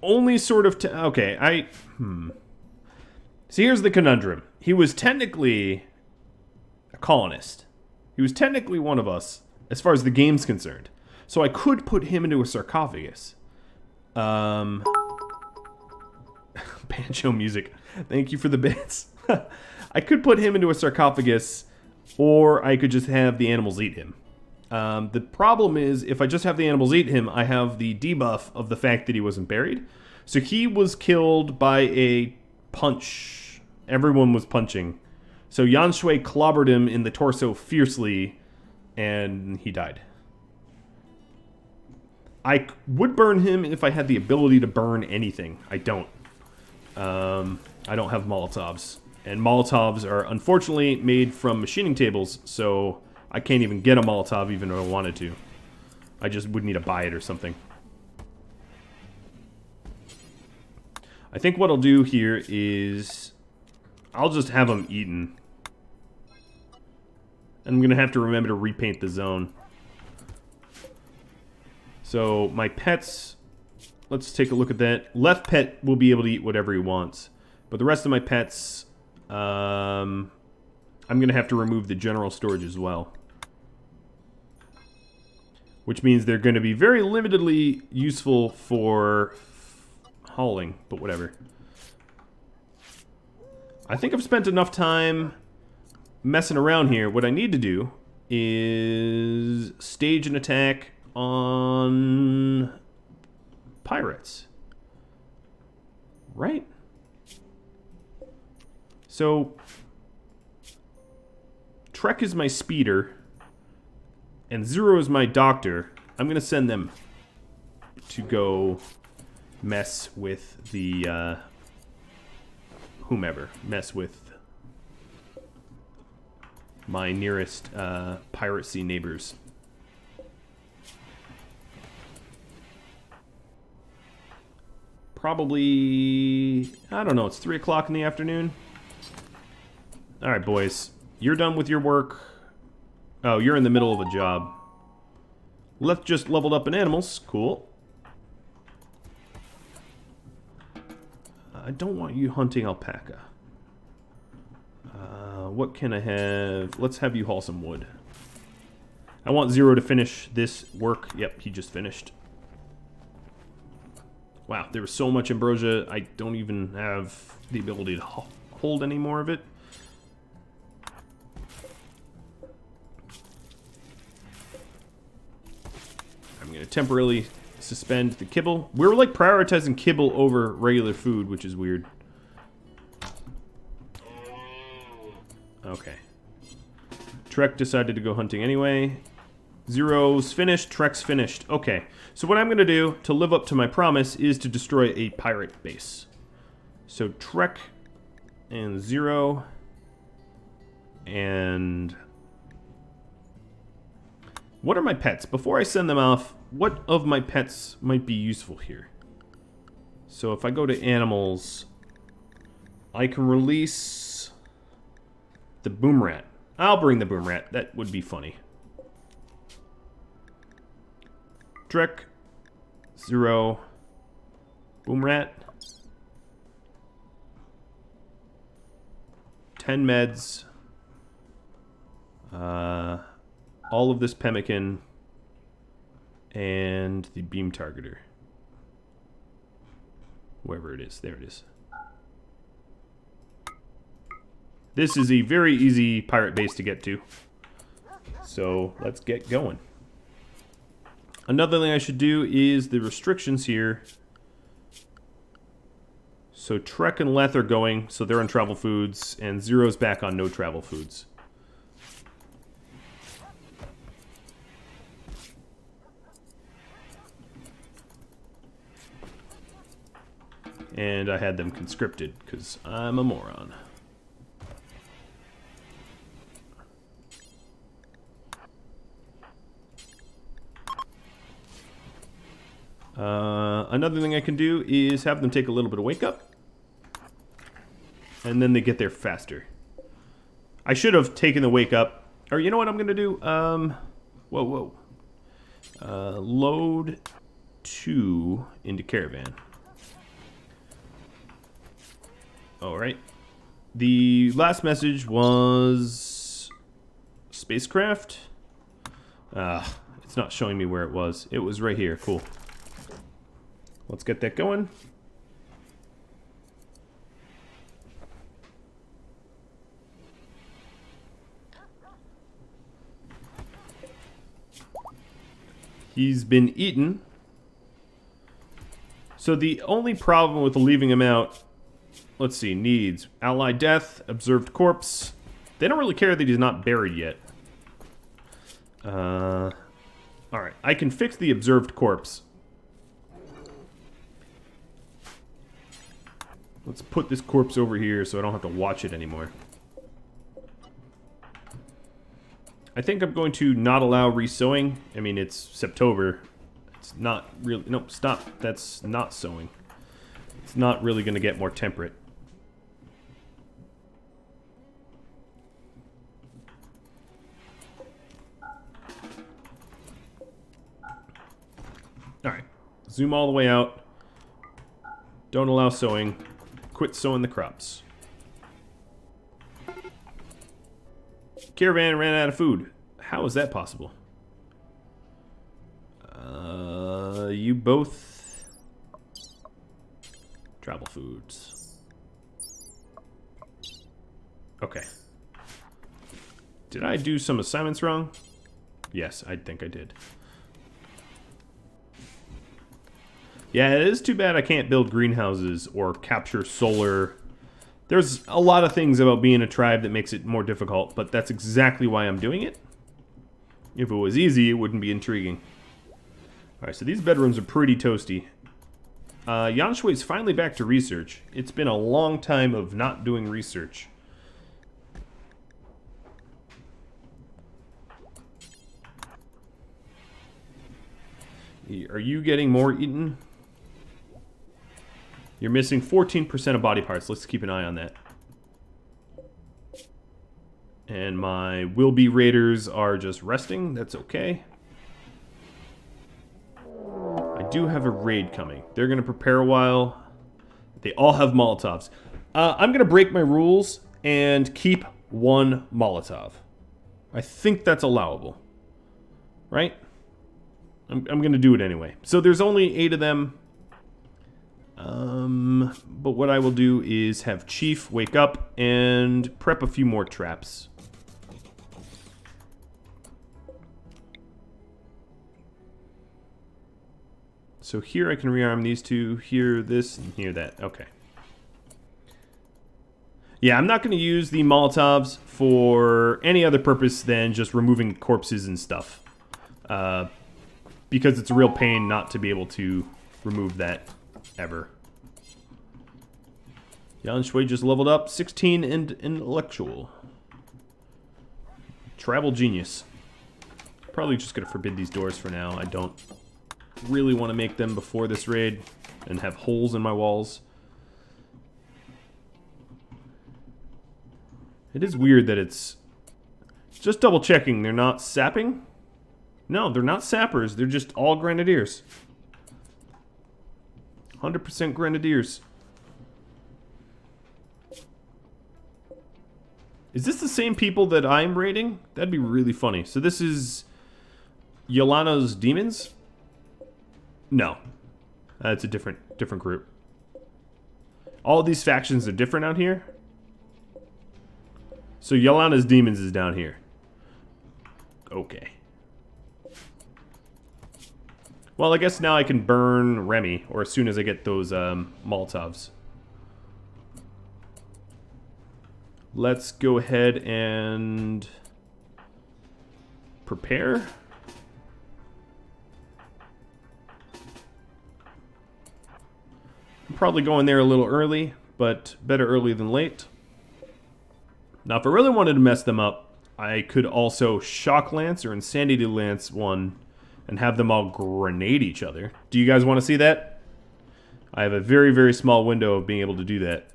only sort of... Okay, See, here's the conundrum. He was technically a colonist. He was technically one of us, as far as the game's concerned. So I could put him into a sarcophagus. Banjo music. Thank you for the bits. I could put him into a sarcophagus, or I could just have the animals eat him. The problem is, if I just have the animals eat him, I have the debuff of the fact that he wasn't buried. So he was killed by a punch. Everyone was punching. So Yan Shui clobbered him in the torso fiercely, and he died. I would burn him if I had the ability to burn anything. I don't. I don't have Molotovs. And Molotovs are unfortunately made from machining tables, so I can't even get a Molotov even if I wanted to. I just would need to buy it or something. I think what I'll do here is... I'll just have them eaten. And I'm going to have to remember to repaint the zone. So, my pets... Let's take a look at that. Left pet will be able to eat whatever he wants. But the rest of my pets... I'm going to have to remove the general storage as well. Which means they're going to be very limitedly useful for hauling, but whatever. I think I've spent enough time messing around here. What I need to do is stage an attack on pirates. Right? So, Trek is my speeder, and Zero is my doctor. I'm going to send them to go mess with the, whomever. Mess with my nearest piracy neighbors. Probably, I don't know, it's 3 o'clock in the afternoon. Alright, boys. You're done with your work. Oh, you're in the middle of a job. Left just leveled up in animals. Cool. I don't want you hunting alpaca. What can I have? Let's have you haul some wood. I want Zero to finish this work. Yep, he just finished. Wow, there was so much ambrosia, I don't even have the ability to hold any more of it. I'm going to temporarily suspend the kibble. We're like prioritizing kibble over regular food, which is weird. Okay. Trek decided to go hunting anyway. Zero's finished, Trek's finished. Okay, so what I'm going to do to live up to my promise is to destroy a pirate base. So Trek and Zero And what are my pets? Before I send them off, what of my pets might be useful here? So if I go to animals, I can release the boom rat. I'll bring the boom rat. That would be funny. Trek 0 boom rat. 10 meds. All of this pemmican and the beam targeter. Wherever it is. There it is. This is a very easy pirate base to get to. So let's get going. Another thing I should do is the restrictions here. So Trek and Leth are going, so they're on travel foods, and Zero's back on no travel foods. And I had them conscripted, because I'm a moron. Another thing I can do is have them take a little bit of wake up. And then they get there faster. I should have taken the wake up. Or you know what I'm going to do? Whoa. Load 2 into Caravan. Alright. The last message was spacecraft. It's not showing me where it was. It was right here. Cool. Let's get that going. He's been eaten. So the only problem with leaving him out, let's see, needs ally death, observed corpse. They don't really care that he's not buried yet. Alright, I can fix the observed corpse. Let's put this corpse over here so I don't have to watch it anymore. I think I'm going to not allow resewing. I mean, it's September. It's not really... Nope, stop. That's not sewing. It's not really going to get more temperate. Alright. Zoom all the way out. Don't allow sewing. Quit sowing the crops. Caravan ran out of food. How is that possible? You both... Travel foods. Okay. Did I do some assignments wrong? Yes, I think I did. Yeah, it is too bad I can't build greenhouses or capture solar. There's a lot of things about being a tribe that makes it more difficult, but that's exactly why I'm doing it. If it was easy, it wouldn't be intriguing. Alright, so these bedrooms are pretty toasty. Yanshui's finally back to research. It's been a long time of not doing research. Are you getting more eaten? You're missing 14% of body parts. Let's keep an eye on that. And my will-be raiders are just resting. That's okay. I do have a raid coming. They're going to prepare a while. They all have Molotovs. I'm going to break my rules and keep one Molotov. I think that's allowable. Right? I'm going to do it anyway. So there's only 8 of them. But what I will do is have Chief wake up and prep a few more traps. So here I can rearm these two, here this, and here that. Okay. Yeah, I'm not going to use the Molotovs for any other purpose than just removing corpses and stuff. Because it's a real pain not to be able to remove that ever. Yan Shui just leveled up 16 in intellectual. Travel genius. Probably just gonna forbid these doors for now. I don't really want to make them before this raid and have holes in my walls. It is weird that it's just double checking. They're not sapping? No, they're not sappers. They're just all grenadiers. 100% grenadiers. Is this the same people that I'm raiding? That'd be really funny. So this is Yolana's demons? No. That's a different group. All of these factions are different out here. So Yolana's demons is down here. Okay. Well, I guess now I can burn Remy, or as soon as I get those Molotovs. Let's go ahead and prepare. I'm probably going there a little early, but better early than late. Now, if I really wanted to mess them up, I could also Shock Lance or Insanity Lance one and have them all grenade each other. Do you guys want to see that? I have a very, very small window of being able to do that.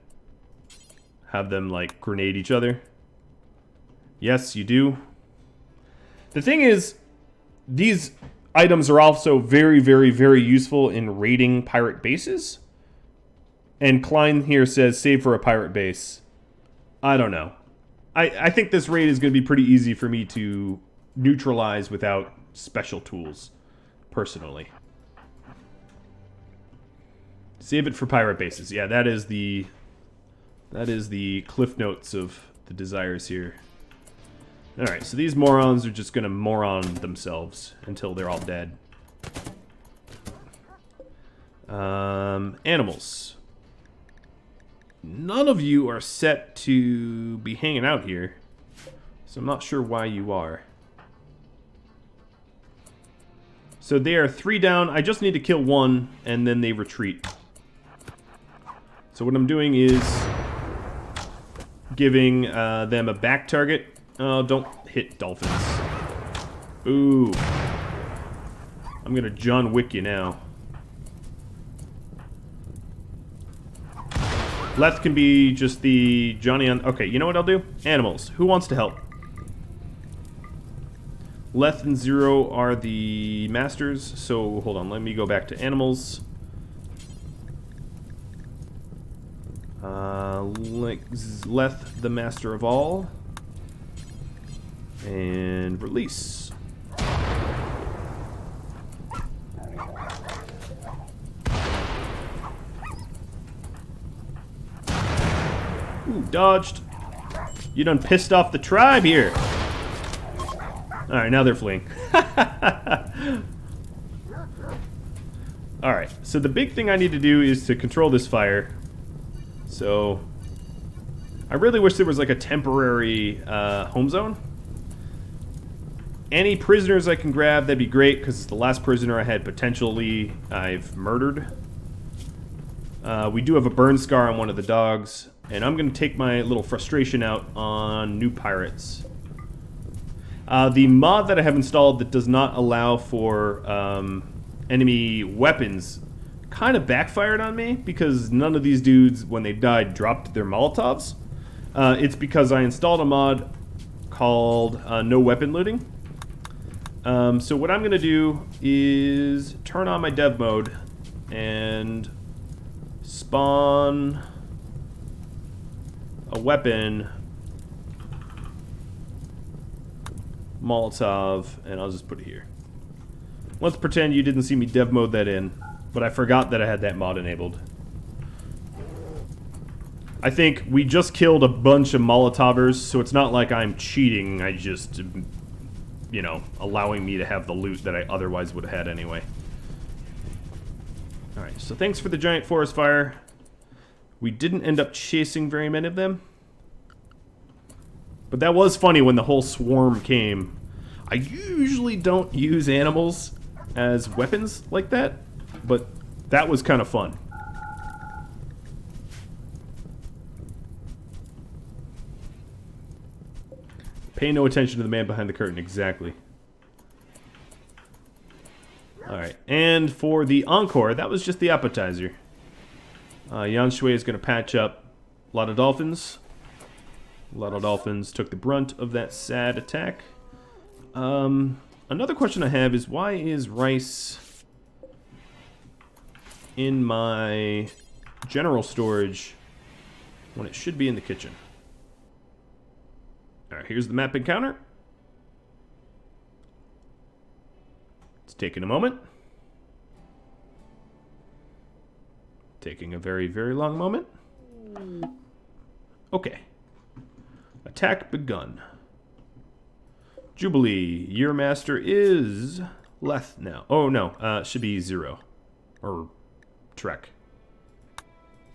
Have them, like, grenade each other. Yes, you do. The thing is, these items are also very, very, very useful in raiding pirate bases. And Klein here says, save for a pirate base. I don't know. I think this raid is going to be pretty easy for me to neutralize without special tools, personally. Save it for pirate bases. Yeah, that is the cliff notes of the desires here. Alright, so these morons are just going to moron themselves until they're all dead. Animals. None of you are set to be hanging out here, so I'm not sure why you are. So they are 3 down. I just need to kill 1, and then they retreat. So what I'm doing is giving them a back target. Oh, don't hit dolphins. Ooh. I'm going to John Wick you now. Left can be just the Johnny on... Okay, you know what I'll do? Animals. Who wants to help? Left and 0 are the masters, so hold on, let me go back to animals. Left the master of all. And release. Ooh, dodged. You done pissed off the tribe here. Alright, now they're fleeing. Alright, so the big thing I need to do is to control this fire. So, I really wish there was like a temporary home zone. Any prisoners I can grab, that'd be great, because it's the last prisoner I had potentially I've murdered. We do have a burn scar on one of the dogs, and I'm going to take my little frustration out on new pirates. The mod that I have installed that does not allow for enemy weapons kind of backfired on me, because none of these dudes, when they died, dropped their Molotovs. It's because I installed a mod called No Weapon Looting. So what I'm going to do is turn on my dev mode and spawn a weapon Molotov, and I'll just put it here. Let's pretend you didn't see me dev mode that in, but I forgot that I had that mod enabled. I think we just killed a bunch of Molotovers, so it's not like I'm cheating. I just, you know, allowing me to have the loot that I otherwise would have had anyway. Alright, so thanks for the giant forest fire. We didn't end up chasing very many of them. But that was funny when the whole swarm came. I usually don't use animals as weapons like that, but that was kind of fun. Pay no attention to the man behind the curtain, exactly. Alright, and for the encore, that was just the appetizer. Yan Shui is going to patch up a lot of dolphins. A lot of dolphins took the brunt of that sad attack. Another question I have is, why is rice in my general storage when it should be in the kitchen? Alright, here's the map encounter. It's taking a moment. Taking a very, very long moment. Okay. Attack begun. Jubilee. Your master is Leth now. Oh, no. It should be 0. Or Trek.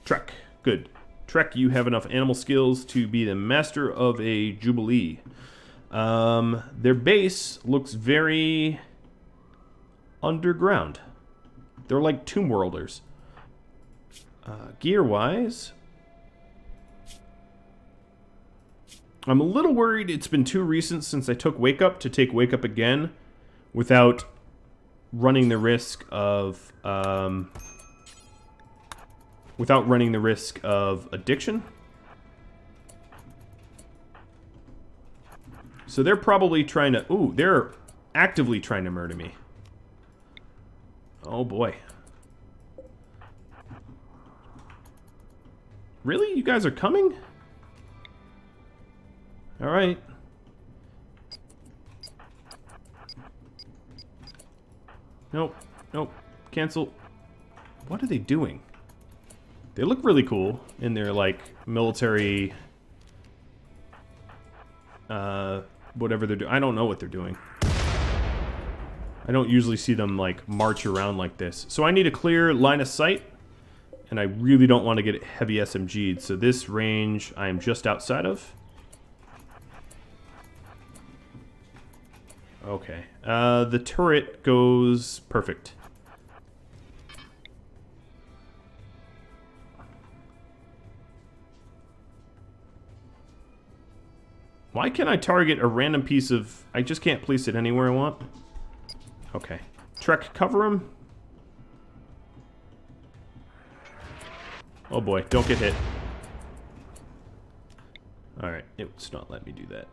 Trek. Good. Trek, you have enough animal skills to be the master of a Jubilee. Their base looks very underground. They're like Tomb Worlders. Gear-wise, I'm a little worried it's been too recent since I took Wake Up to take Wake Up again without running the risk of addiction. So they're probably trying to... Ooh, they're actively trying to murder me. Oh boy. Really? You guys are coming? Alright. Nope. Nope. Cancel. What are they doing? They look really cool in their, like, military... whatever they're doing. I don't know what they're doing. I don't usually see them, like, march around like this. So I need a clear line of sight. And I really don't want to get heavy SMG'd, so this range I am just outside of. Okay. The turret goes perfect. Why can't I target a random piece of... I just can't place it anywhere I want? Okay. Trek, cover him. Oh boy, don't get hit. Alright, it's not letting me do that.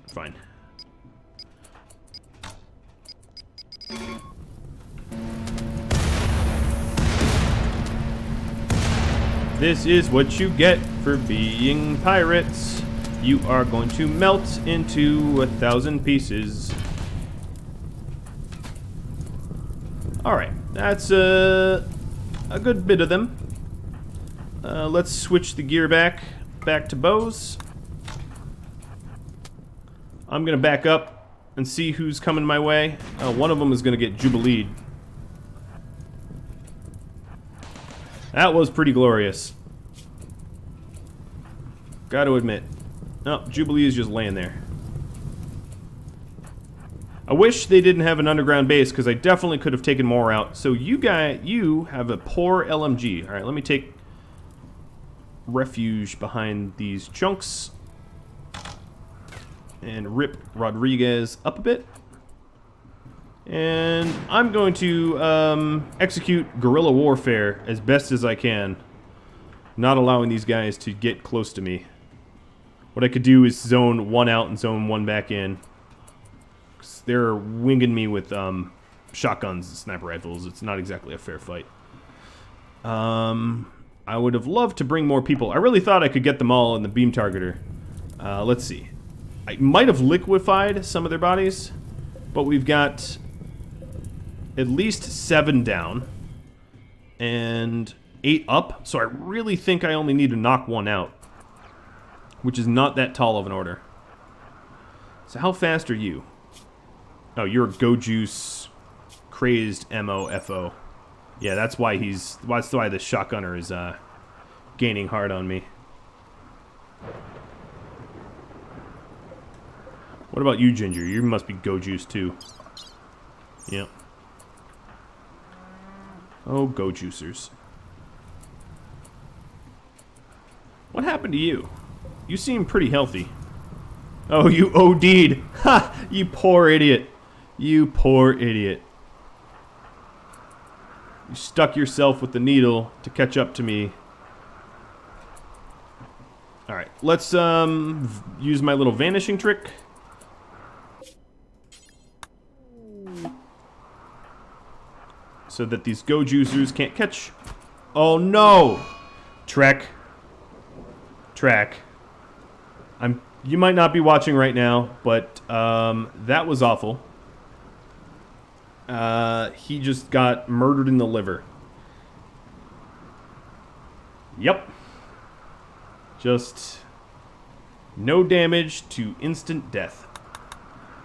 Fine. This is what you get for being pirates. You are going to melt into 1,000 pieces. Alright, that's a good bit of them. Let's switch the gear back to bows. I'm gonna back up and see who's coming my way. One of them is gonna get Jubileed. That was pretty glorious. Gotta admit. Oh, Jubilee is just laying there. I wish they didn't have an underground base, because I definitely could have taken more out. So you have a poor LMG. Alright, let me take refuge behind these chunks. And rip Rodriguez up a bit. And I'm going to execute guerrilla warfare as best as I can. Not allowing these guys to get close to me. What I could do is zone one out and zone one back in. They're winging me with shotguns and sniper rifles. It's not exactly a fair fight. I would have loved to bring more people. I really thought I could get them all in the beam targeter. Let's see. I might have liquefied some of their bodies, but we've got at least 7 down and 8 up. So I really think I only need to knock 1 out, which is not that tall of an order. So how fast are you? Oh, you're a Go Juice crazed MOFO. Yeah, that's why the shotgunner is gaining hard on me. What about you, Ginger? You must be Go Juice too. Yep. Oh, Go Juicers. What happened to you? You seem pretty healthy. Oh, you OD'd. Ha! You poor idiot. You poor idiot. You stuck yourself with the needle to catch up to me. Alright, let's use my little vanishing trick. So that these go juicers can't catch. Oh no! Trek. You might not be watching right now, but that was awful. He just got murdered in the liver. Yep. Just no damage to instant death.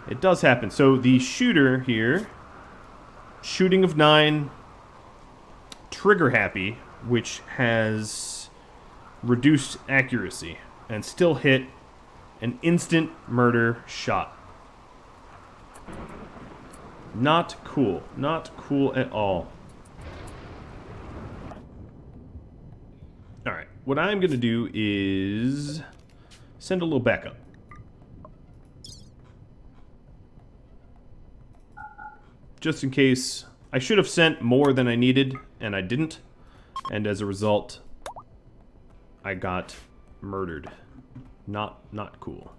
It does happen. So the shooter here, shooting of 9, trigger happy, which has reduced accuracy and still hit an instant murder shot. Not cool. Not cool at all. Alright, what I'm going to do is send a little backup. Just in case. I should have sent more than I needed, and I didn't. And as a result, I got murdered. Not cool.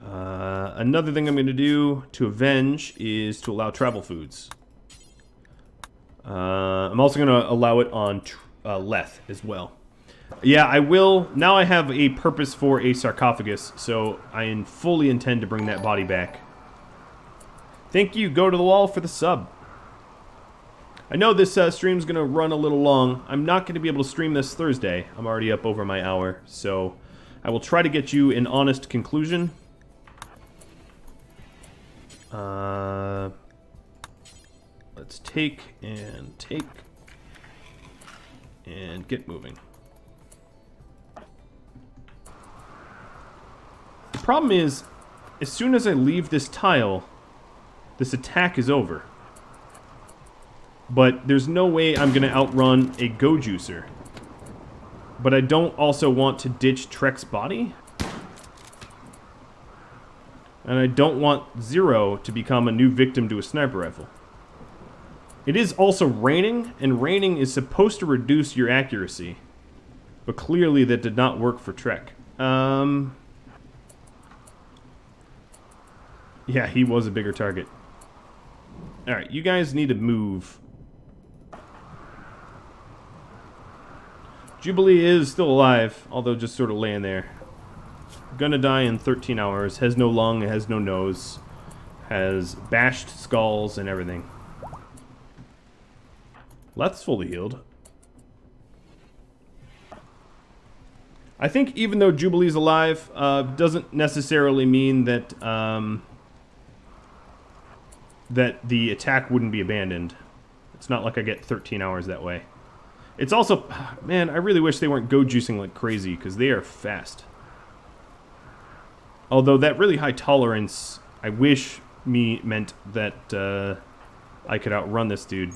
Another thing I'm going to do to avenge is to allow travel foods. I'm also going to allow it on Leth as well. Yeah, I will. Now I have a purpose for a sarcophagus, so I fully intend to bring that body back. Thank you, Go to the Wall, for the sub. I know this stream's going to run a little long. I'm not going to be able to stream this Thursday. I'm already up over my hour, so I will try to get you an honest conclusion. Let's take and get moving. The problem is, as soon as I leave this tile, this attack is over. But there's no way I'm going to outrun a Go Juicer. But I don't also want to ditch Trek's body. And I don't want Zero to become a new victim to a sniper rifle. It is also raining, and raining is supposed to reduce your accuracy. But clearly that did not work for Trek. Yeah, he was a bigger target. Alright, you guys need to move. Jubilee is still alive, although just sort of laying there. Gonna die in 13 hours, has no lung, has no nose, has bashed skulls and everything. Leth's fully healed. I think even though Jubilee's alive, doesn't necessarily mean that that the attack wouldn't be abandoned. It's not like I get 13 hours that way. It's also, man, I really wish they weren't go juicing like crazy, because they are fast. Although that really high tolerance, I wish meant that I could outrun this dude.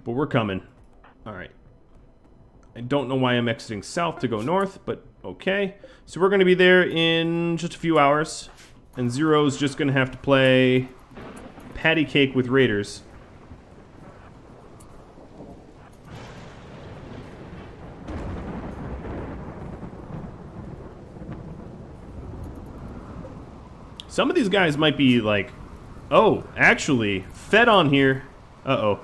But we're coming. Alright. I don't know why I'm exiting south to go north, but okay. So we're going to be there in just a few hours. And Zero's just going to have to play patty cake with raiders. Some of these guys might be like, oh, actually, Fed on here. Uh-oh.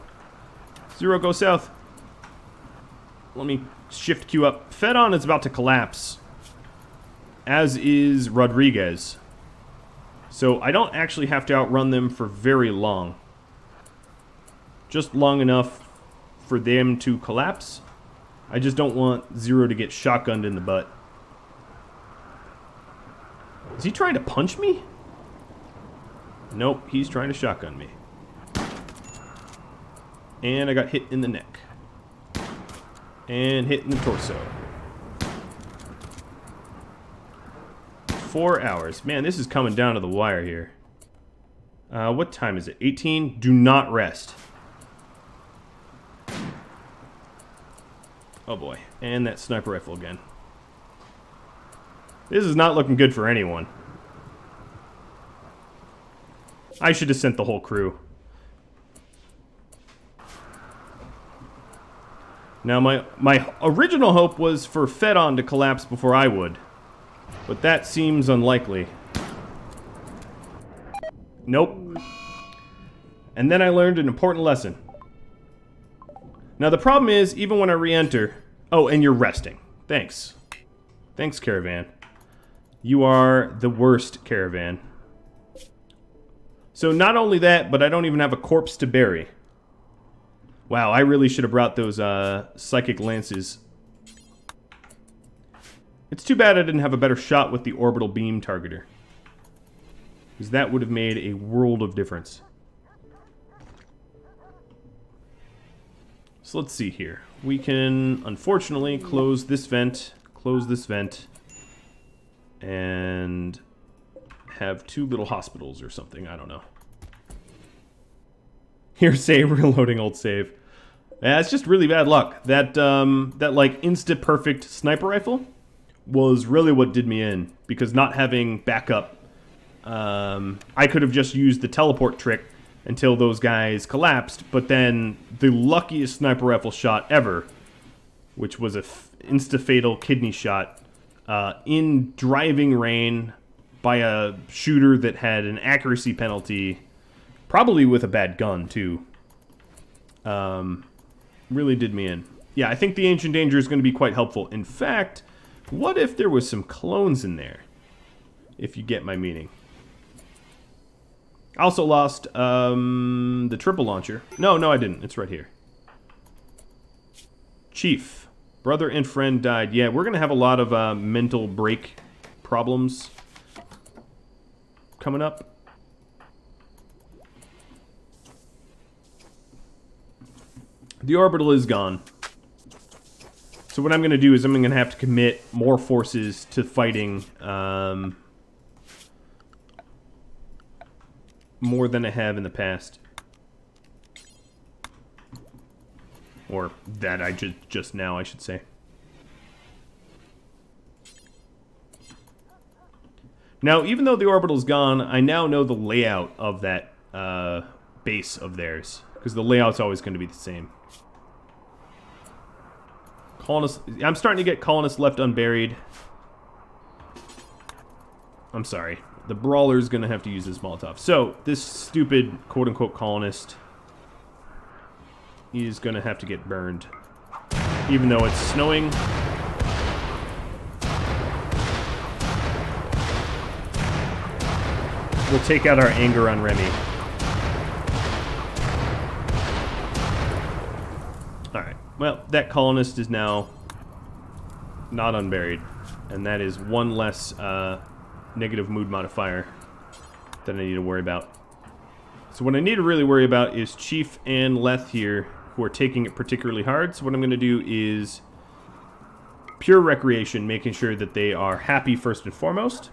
Zero, go south. Let me shift Q up. Fedon is about to collapse, as is Rodriguez. So I don't actually have to outrun them for very long. Just long enough for them to collapse. I just don't want Zero to get shotgunned in the butt. Is he trying to punch me? Nope, he's trying to shotgun me. And I got hit in the neck. And hit in the torso. 4 hours. Man, this is coming down to the wire here. What time is it? 18? Do not rest. Oh boy. And that sniper rifle again. This is not looking good for anyone. I should have sent the whole crew. Now, my original hope was for Fedon to collapse before I would. But that seems unlikely. Nope. And then I learned an important lesson. Now, the problem is, even when I re-enter... Oh, and you're resting. Thanks. Thanks, Caravan. You are the worst, Caravan. So not only that, but I don't even have a corpse to bury. Wow, I really should have brought those psychic lances. It's too bad I didn't have a better shot with the orbital beam targeter. Because that would have made a world of difference. So let's see here. We can, unfortunately, close this vent, and have 2 little hospitals or something. I don't know. Here, save, reloading old save. Yeah, it's just really bad luck. That like insta-perfect sniper rifle was really what did me in. Because not having backup, I could have just used the teleport trick until those guys collapsed. But then the luckiest sniper rifle shot ever, which was a insta-fatal kidney shot in driving rain by a shooter that had an accuracy penalty, probably with a bad gun too. Really did me in. Yeah, I think the Ancient Danger is going to be quite helpful. In fact, what if there was some clones in there? If you get my meaning. I also lost the triple launcher. No, I didn't. It's right here. Chief. Brother and friend died. Yeah, we're going to have a lot of mental break problems coming up. The orbital is gone. So what I'm going to do is I'm going to have to commit more forces to fighting more than I have in the past. Or that I just now, I should say. Now, even though the orbital's gone, I now know the layout of that base of theirs. Because the layout's always going to be the same. Colonists, I'm starting to get colonists left unburied. I'm sorry. The brawler's going to have to use his Molotov. So, this stupid quote-unquote colonist is going to have to get burned. Even though it's snowing. We'll take out our anger on Remy. Alright. Well, that colonist is now not unburied. And that is one less negative mood modifier that I need to worry about. So what I need to really worry about is Chief and Leth here, who are taking it particularly hard. So what I'm going to do is pure recreation, making sure that they are happy first and foremost.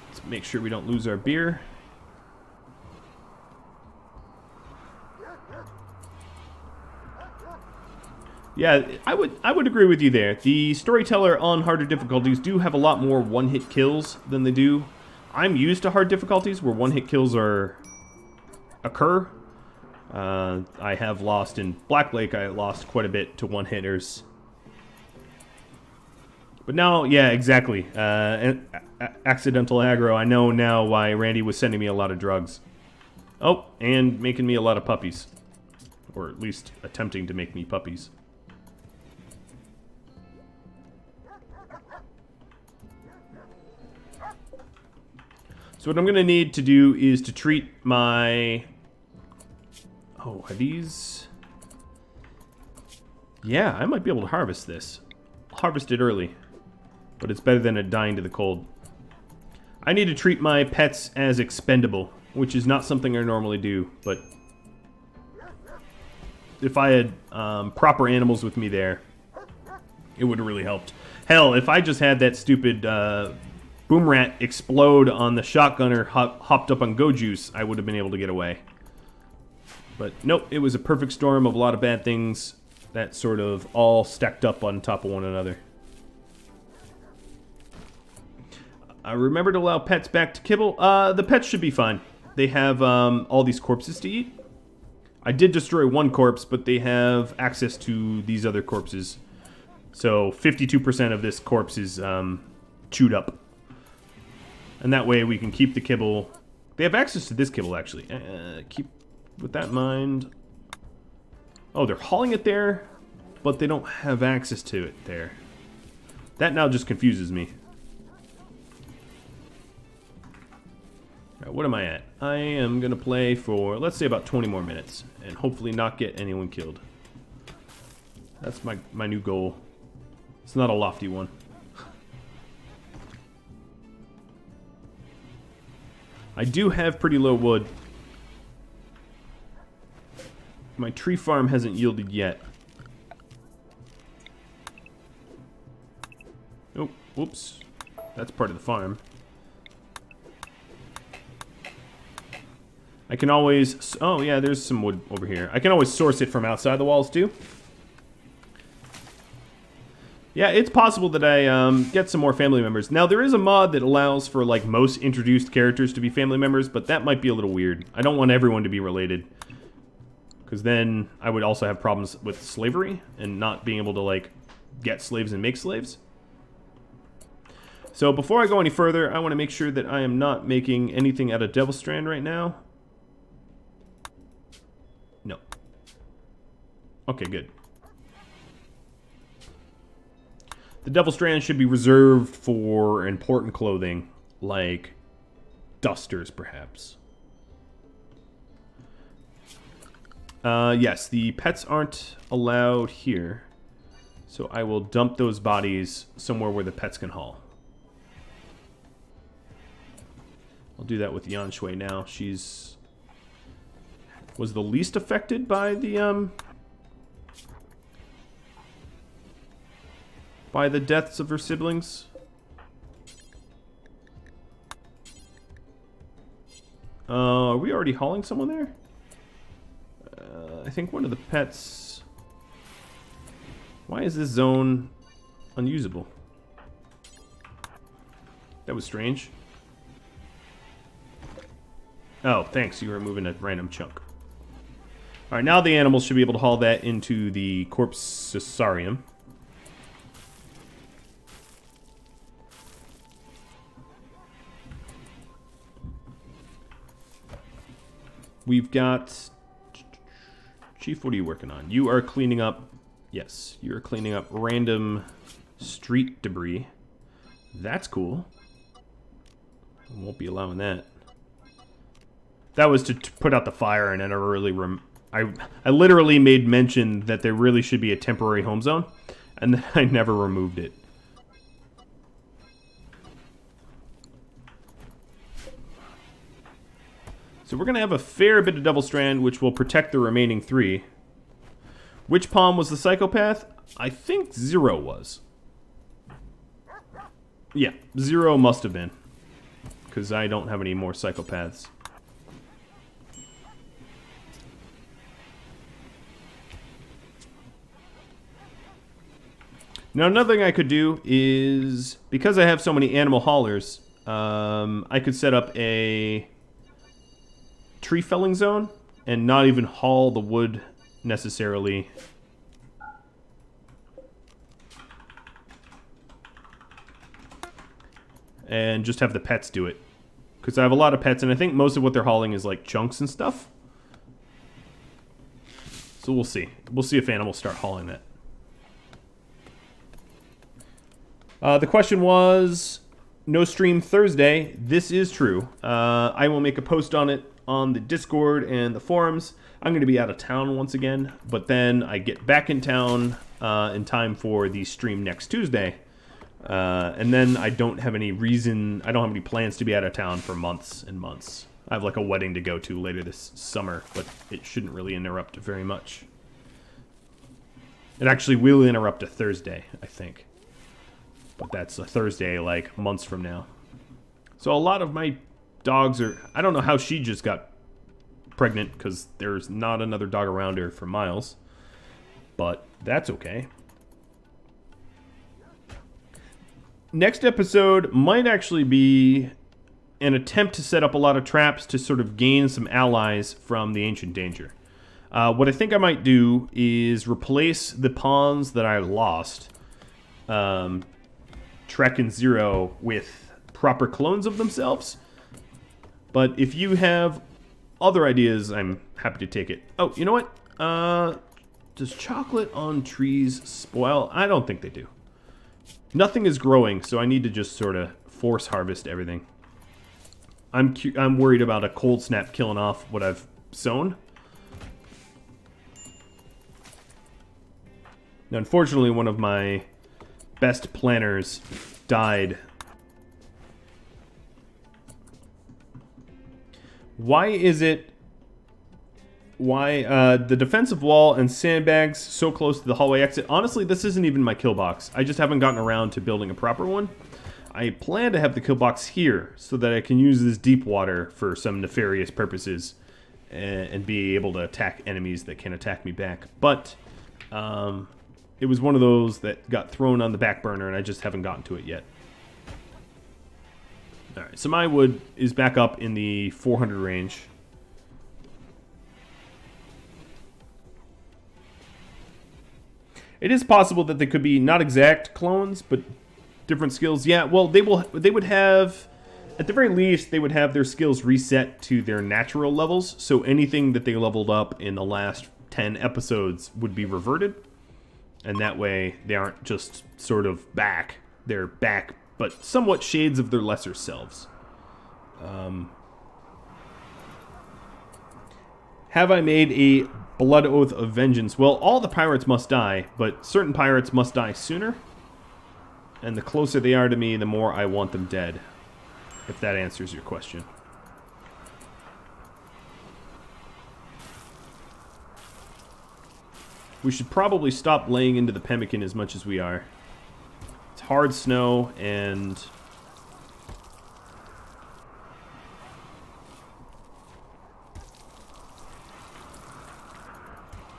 Let's make sure we don't lose our beer. Yeah, I would agree with you there. The Storyteller on harder difficulties do have a lot more one-hit kills than they do. I'm used to hard difficulties where one-hit kills occur. I have lost in Black Lake. I lost quite a bit to one-hitters. But now, yeah, exactly. Accidental aggro. I know now why Randy was sending me a lot of drugs. Oh, and making me a lot of puppies. Or at least attempting to make me puppies. So what I'm going to need to do is to treat my... Oh, are these... Yeah, I might be able to harvest this. I'll harvest it early. But it's better than it dying to the cold. I need to treat my pets as expendable, which is not something I normally do, but... If I had proper animals with me there, it would have really helped. Hell, if I just had that stupid Boom Rat explode on the shotgunner hopped up on Go Juice, I would have been able to get away. But nope, it was a perfect storm of a lot of bad things that sort of all stacked up on top of one another. Remember to allow pets back to kibble. The pets should be fine. They have all these corpses to eat. I did destroy one corpse, but they have access to these other corpses. So 52% of this corpse is chewed up. And that way we can keep the kibble. They have access to this kibble, actually. Keep with that in mind. Oh, they're hauling it there, but they don't have access to it there. That now just confuses me. What am I at? I am going to play for, let's say, about 20 more minutes. And hopefully not get anyone killed. That's my new goal. It's not a lofty one. I do have pretty low wood. My tree farm hasn't yielded yet. Oh, whoops. That's part of the farm. I can always... Oh, yeah, there's some wood over here. I can always source it from outside the walls, too. Yeah, it's possible that I get some more family members. Now, there is a mod that allows for, like, most introduced characters to be family members, but that might be a little weird. I don't want everyone to be related. Because then I would also have problems with slavery and not being able to, like, get slaves and make slaves. So before I go any further, I want to make sure that I am not making anything out of Devil Strand right now. No. Okay, good. The Devil Strand should be reserved for important clothing, like dusters, perhaps. Yes, the pets aren't allowed here, so I will dump those bodies somewhere where the pets can haul. I'll do that with Yan Shui now. She's... was the least affected by the, by the deaths of her siblings. Are we already hauling someone there? I think one of the pets... Why is this zone unusable? That was strange. Oh, thanks. You were moving a random chunk. Alright, now the animals should be able to haul that into the corpsarium. We've got... Chief, what are you working on? You are cleaning up... Yes, you're cleaning up random street debris. That's cool. I won't be allowing that. That was to put out the fire, and I never really... I literally made mention that there really should be a temporary home zone, and then I never removed it. So we're going to have a fair bit of Devil Strand, which will protect the remaining 3. Which Palm was the psychopath? I think 0 was. Yeah, 0 must have been. Because I don't have any more psychopaths. Now, another thing I could do is, because I have so many animal haulers, I could set up a tree felling zone and not even haul the wood necessarily. And just have the pets do it. Because I have a lot of pets, and I think most of what they're hauling is like chunks and stuff. So we'll see. We'll see if animals start hauling that. The question was, no stream Thursday. This is true. I will make a post on it on the Discord and the forums. I'm going to be out of town once again, but then I get back in town in time for the stream next Tuesday. And then I don't have any reason, I don't have any plans to be out of town for months and months. I have like a wedding to go to later this summer, but it shouldn't really interrupt very much. It actually will interrupt a Thursday, I think. But that's a Thursday, like, months from now. So a lot of my dogs are... I don't know how she just got pregnant, because there's not another dog around her for miles. But that's okay. Next episode might actually be an attempt to set up a lot of traps to sort of gain some allies from the Ancient Danger. What I think I might do is replace the pawns that I lost, Trek and Zero, with proper clones of themselves. But if you have other ideas, I'm happy to take it. Oh, you know what? Does chocolate on trees spoil? I don't think they do. Nothing is growing, so I need to just sort of force harvest everything. I'm worried about a cold snap killing off what I've sown. Now, unfortunately, one of my best planners died. Why is it... Why the defensive wall and sandbags so close to the hallway exit? Honestly, this isn't even my kill box. I just haven't gotten around to building a proper one. I plan to have the kill box here so that I can use this deep water for some nefarious purposes and be able to attack enemies that can attack me back. But it was one of those that got thrown on the back burner and I just haven't gotten to it yet. Alright, so my wood is back up in the 400 range. It is possible that they could be not exact clones, but different skills. Yeah, well, they would have, at the very least, they would have their skills reset to their natural levels. So anything that they leveled up in the last 10 episodes would be reverted. And that way, they aren't just sort of back. They're back, but somewhat shades of their lesser selves. Have I made a blood oath of vengeance? Well, all the pirates must die, but certain pirates must die sooner. And the closer they are to me, the more I want them dead. If that answers your question. We should probably stop laying into the pemmican as much as we are. It's hard snow and...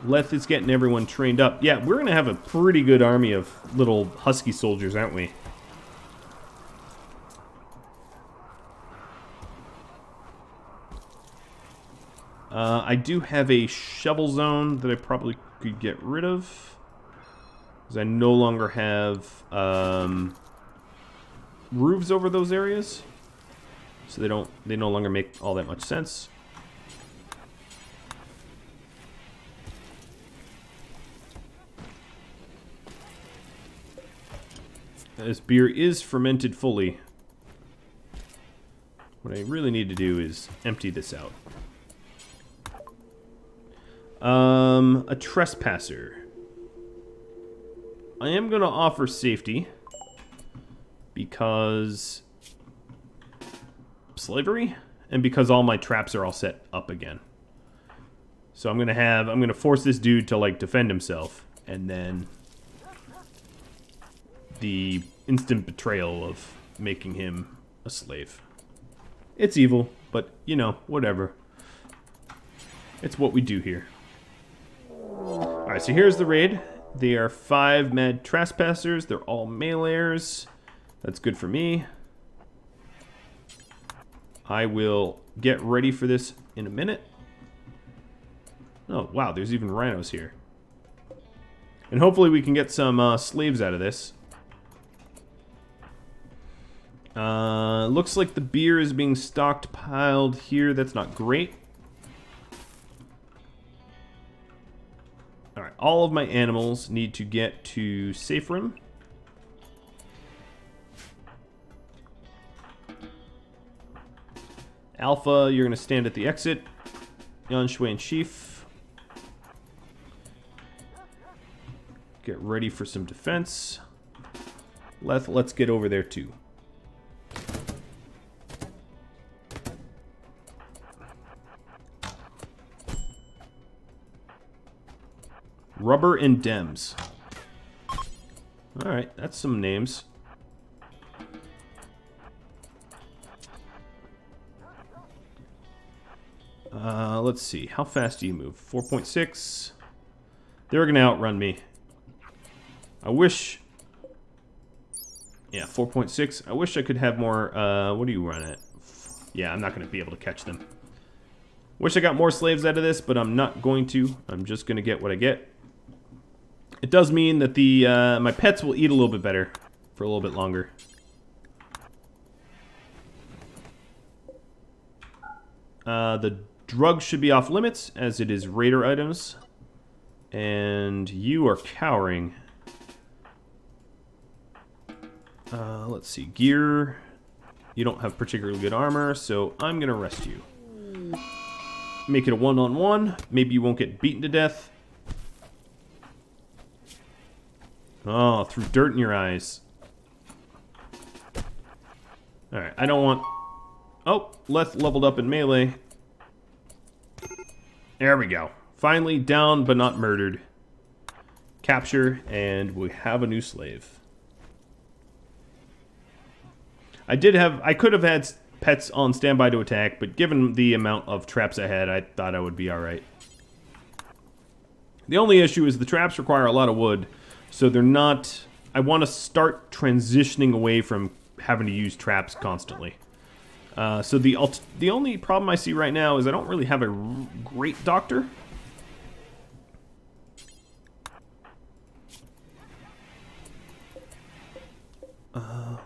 Leth is getting everyone trained up. Yeah, we're going to have a pretty good army of little husky soldiers, aren't we? I do have a shovel zone that I probably could get rid of. Because I no longer have roofs over those areas. So they no longer make all that much sense. This beer is fermented fully. What I really need to do is empty this out. A trespasser. I am going to offer safety because slavery and because all my traps are all set up again. So I'm going to force this dude to like defend himself and then the instant betrayal of making him a slave. It's evil, but, you know, whatever. It's what we do here. Alright, so here's the raid. They are 5 mad trespassers. They're all meleeers. That's good for me. I will get ready for this in a minute. Oh, wow, there's even rhinos here. And hopefully we can get some slaves out of this. Looks like the beer is being stockpiled here. That's not great. Alright, all of my animals need to get to safe room. Alpha, you're going to stand at the exit. Yan Shui and Chief. Get ready for some defense. Let's get over there too. Rubber and Dems. Alright, that's some names. Let's see. How fast do you move? 4.6. They're going to outrun me. I wish... Yeah, 4.6. I wish I could have more... what do you run at? Yeah, I'm not going to be able to catch them. Wish I got more slaves out of this, but I'm not going to. I'm just going to get what I get. It does mean that the my pets will eat a little bit better for a little bit longer. The drugs should be off limits, as it is raider items. And you are cowering. Let's see. Gear. You don't have particularly good armor, so I'm going to rest you. Make it a one-on-one. Maybe you won't get beaten to death. Oh, threw dirt in your eyes. Alright, I don't want... Oh, Leth leveled up in melee. There we go. Finally down, but not murdered. Capture, and we have a new slave. I could have had pets on standby to attack, but given the amount of traps I had, I thought I would be alright. The only issue is the traps require a lot of wood, so they're not... I want to start transitioning away from having to use traps constantly. So the only problem I see right now is I don't really have a great doctor.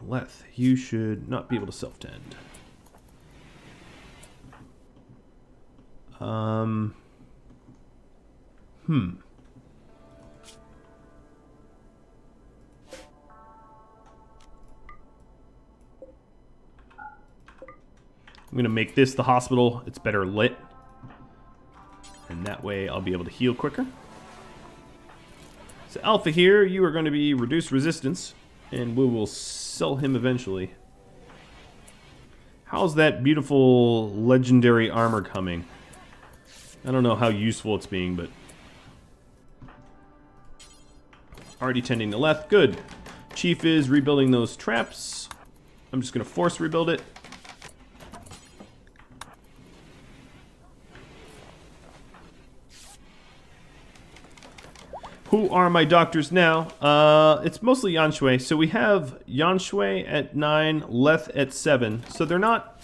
Leth, you should not be able to self-tend. I'm going to make this the hospital. It's better lit. And that way I'll be able to heal quicker. So Alpha here, you are going to be reduced resistance. And we will sell him eventually. How's that beautiful legendary armor coming? I don't know how useful it's being, but... Already tending to Leth. Good. Chief is rebuilding those traps. I'm just going to force rebuild it. Who are my doctors now? It's mostly Yanshui. So we have Yanshui at 9, Leth at 7. So they're not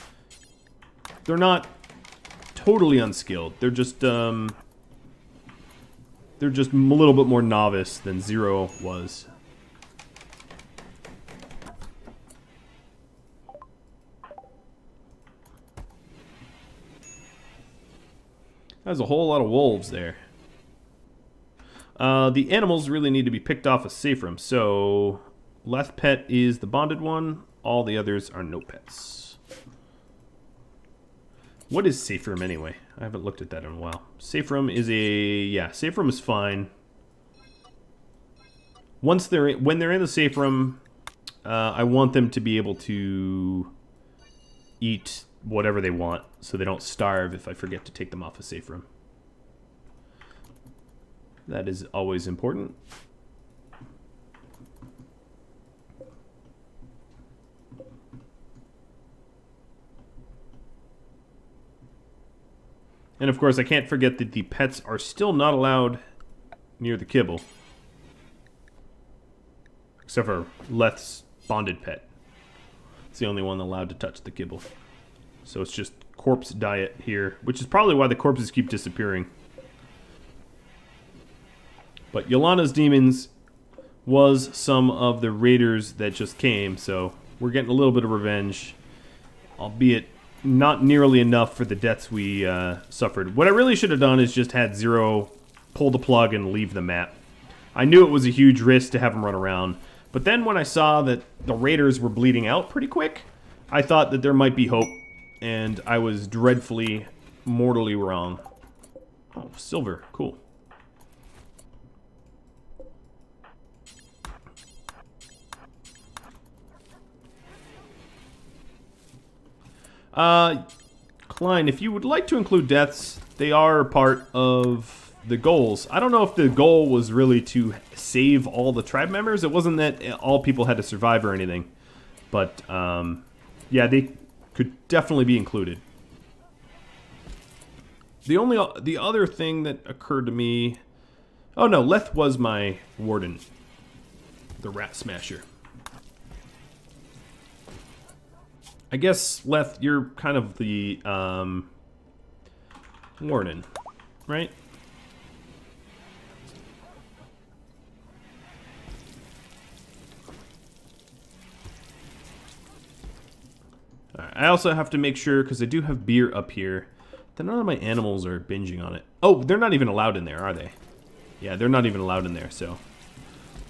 totally unskilled. They're just a little bit more novice than Zero was. There's a whole lot of wolves there. The animals really need to be picked off as safe rooms. So, Leth pet is the bonded one. All the others are no pets. What is safe room anyway? I haven't looked at that in a while. Safe room is safe room is fine. When they're in the safe room, I want them to be able to eat whatever they want, so they don't starve if I forget to take them off a safe room. That is always important. And of course, I can't forget that the pets are still not allowed near the kibble. Except for Leth's bonded pet. It's the only one allowed to touch the kibble. So it's just corpse diet here, which is probably why the corpses keep disappearing. But Yolana's demons was some of the raiders that just came, so we're getting a little bit of revenge, albeit not nearly enough for the deaths we suffered. What I really should have done is just had Zero pull the plug and leave the map. I knew it was a huge risk to have him run around, but then when I saw that the raiders were bleeding out pretty quick, I thought that there might be hope, and I was dreadfully, mortally wrong. Oh, silver. Cool. Klein, if you would like to include deaths, they are part of the goals. I don't know if the goal was really to save all the tribe members. It wasn't that all people had to survive or anything. But, yeah, they could definitely be included. The other thing that occurred to me... Oh no, Leth was my warden. The rat smasher. I guess, Leth, you're kind of the warden, right? Alright, I also have to make sure, because I do have beer up here, that none of my animals are binging on it. Oh, they're not even allowed in there, are they? Yeah, they're not even allowed in there, so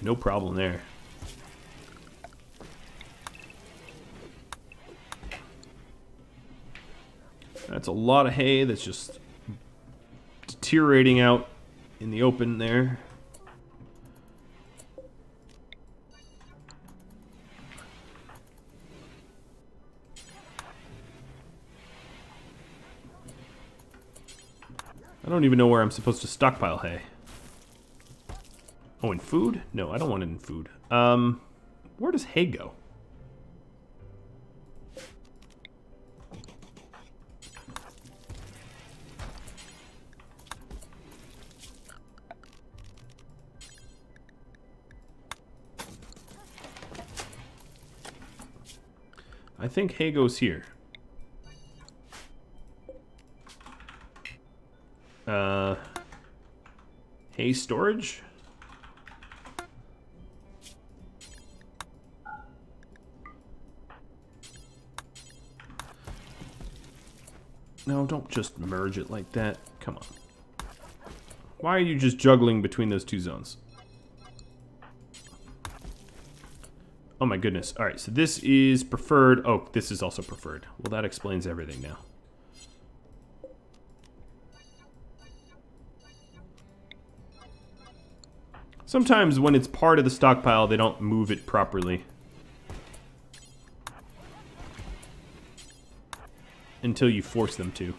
no problem there. That's a lot of hay that's just deteriorating out in the open there. I don't even know where I'm supposed to stockpile hay. Oh, in food? No, I don't want it in food. Where does hay go? I think hay goes here. Hay storage? No, don't just merge it like that. Come on. Why are you just juggling between those two zones? Oh my goodness. Alright, so this is preferred. Oh, this is also preferred. Well, that explains everything now. Sometimes when it's part of the stockpile, they don't move it properly. Until you force them to.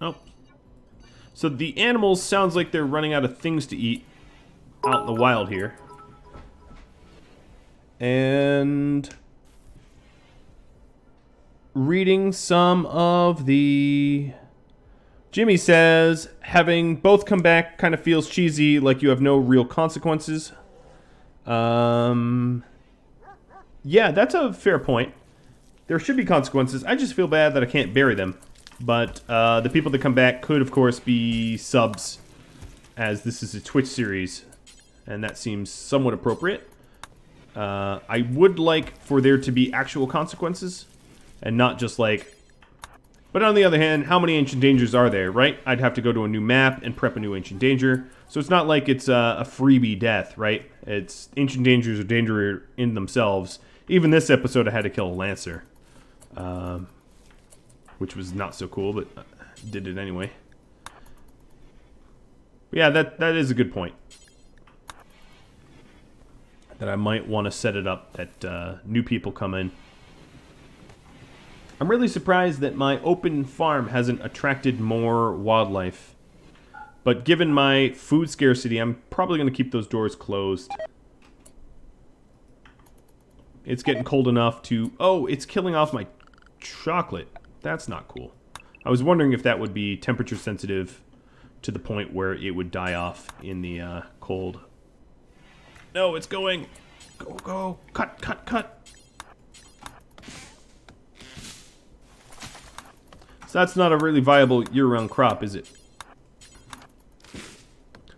Oh. So the animals sounds like they're running out of things to eat out in the wild here. And reading some of the... Jimmy says, having both come back kind of feels cheesy, like you have no real consequences. Yeah, that's a fair point. There should be consequences. I just feel bad that I can't bury them. But the people that come back could, of course, be subs, as this is a Twitch series, and that seems somewhat appropriate. I would like for there to be actual consequences, and not just like... But on the other hand, how many ancient dangers are there, right? I'd have to go to a new map and prep a new ancient danger. So it's not like it's a freebie death, right? It's ancient dangers are danger in themselves. Even this episode I had to kill a lancer. Which was not so cool, but did it anyway. But yeah, that is a good point. That I might want to set it up that new people come in. I'm really surprised that my open farm hasn't attracted more wildlife. But given my food scarcity, I'm probably going to keep those doors closed. It's getting cold enough to... Oh, it's killing off my chocolate. That's not cool. I was wondering if that would be temperature sensitive to the point where it would die off in the cold. No, it's going. Go, go. Cut, cut, cut. So that's not a really viable year-round crop, is it?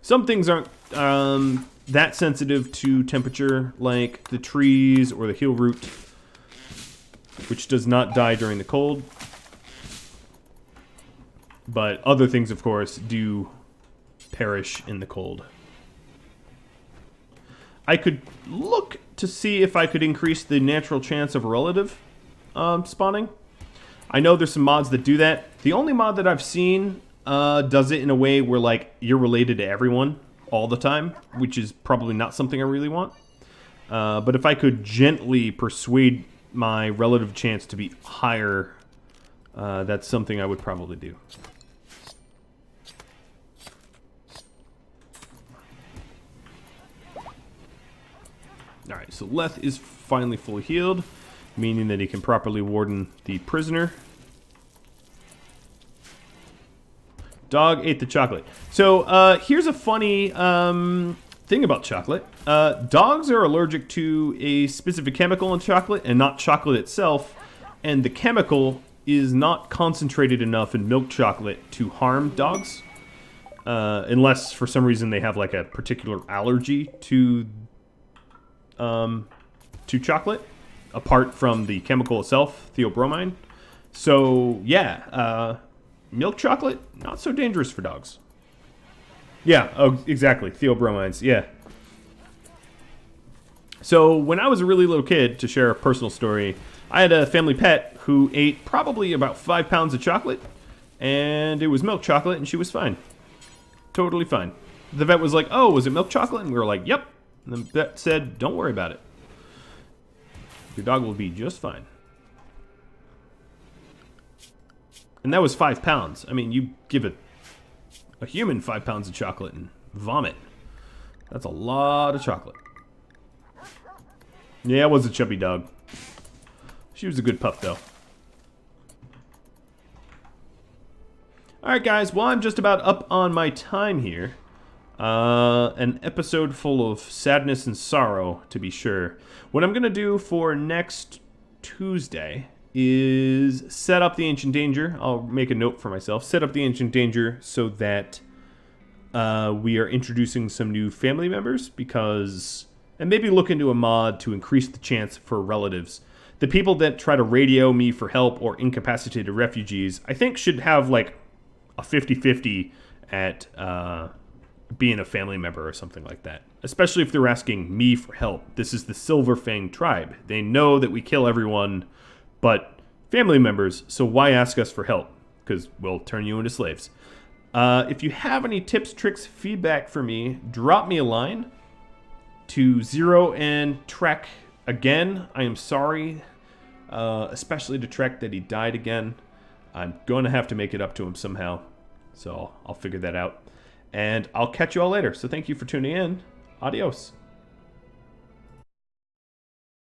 Some things aren't that sensitive to temperature, like the trees or the heel root, which does not die during the cold. But other things, of course, do perish in the cold. I could look to see if I could increase the natural chance of a relative spawning. I know there's some mods that do that. The only mod that I've seen does it in a way where, like, you're related to everyone all the time, which is probably not something I really want. But if I could gently persuade my relative chance to be higher, that's something I would probably do. Alright, so Leth is finally fully healed, meaning that he can properly warden the prisoner. Dog ate the chocolate. So here's a funny thing about chocolate. Dogs are allergic to a specific chemical in chocolate and not chocolate itself. And the chemical is not concentrated enough in milk chocolate to harm dogs. Unless for some reason they have like a particular allergy to chocolate, apart from the chemical itself, theobromine. So yeah, milk chocolate, not so dangerous for dogs. Yeah, oh, exactly, theobromines, yeah. So when I was a really little kid, to share a personal story, I had a family pet who ate probably about 5 pounds of chocolate, and it was milk chocolate, and she was fine. Totally fine. The vet was like, oh, was it milk chocolate? And we were like, yep. And the vet said, don't worry about it. Your dog will be just fine. And that was 5 pounds. I mean, you give a human 5 pounds of chocolate and vomit. That's a lot of chocolate. Yeah, it was a chubby dog. She was a good pup, though. Alright, guys. Well, I'm just about up on my time here. An episode full of sadness and sorrow, to be sure. What I'm going to do for next Tuesday is set up the Ancient Danger. I'll make a note for myself. Set up the Ancient Danger so that we are introducing some new family members, because... and maybe look into a mod to increase the chance for relatives. The people that try to radio me for help or incapacitated refugees, I think should have like a 50-50 at being a family member or something like that. Especially if they're asking me for help. This is the Silverfang tribe. They know that we kill everyone but family members, so why ask us for help? Because we'll turn you into slaves. If you have any tips, tricks, feedback for me, drop me a line to Zero and Trek again. I am sorry, especially to Trek, that he died again. I'm going to have to make it up to him somehow, so I'll figure that out. And I'll catch you all later. So thank you for tuning in. Adios.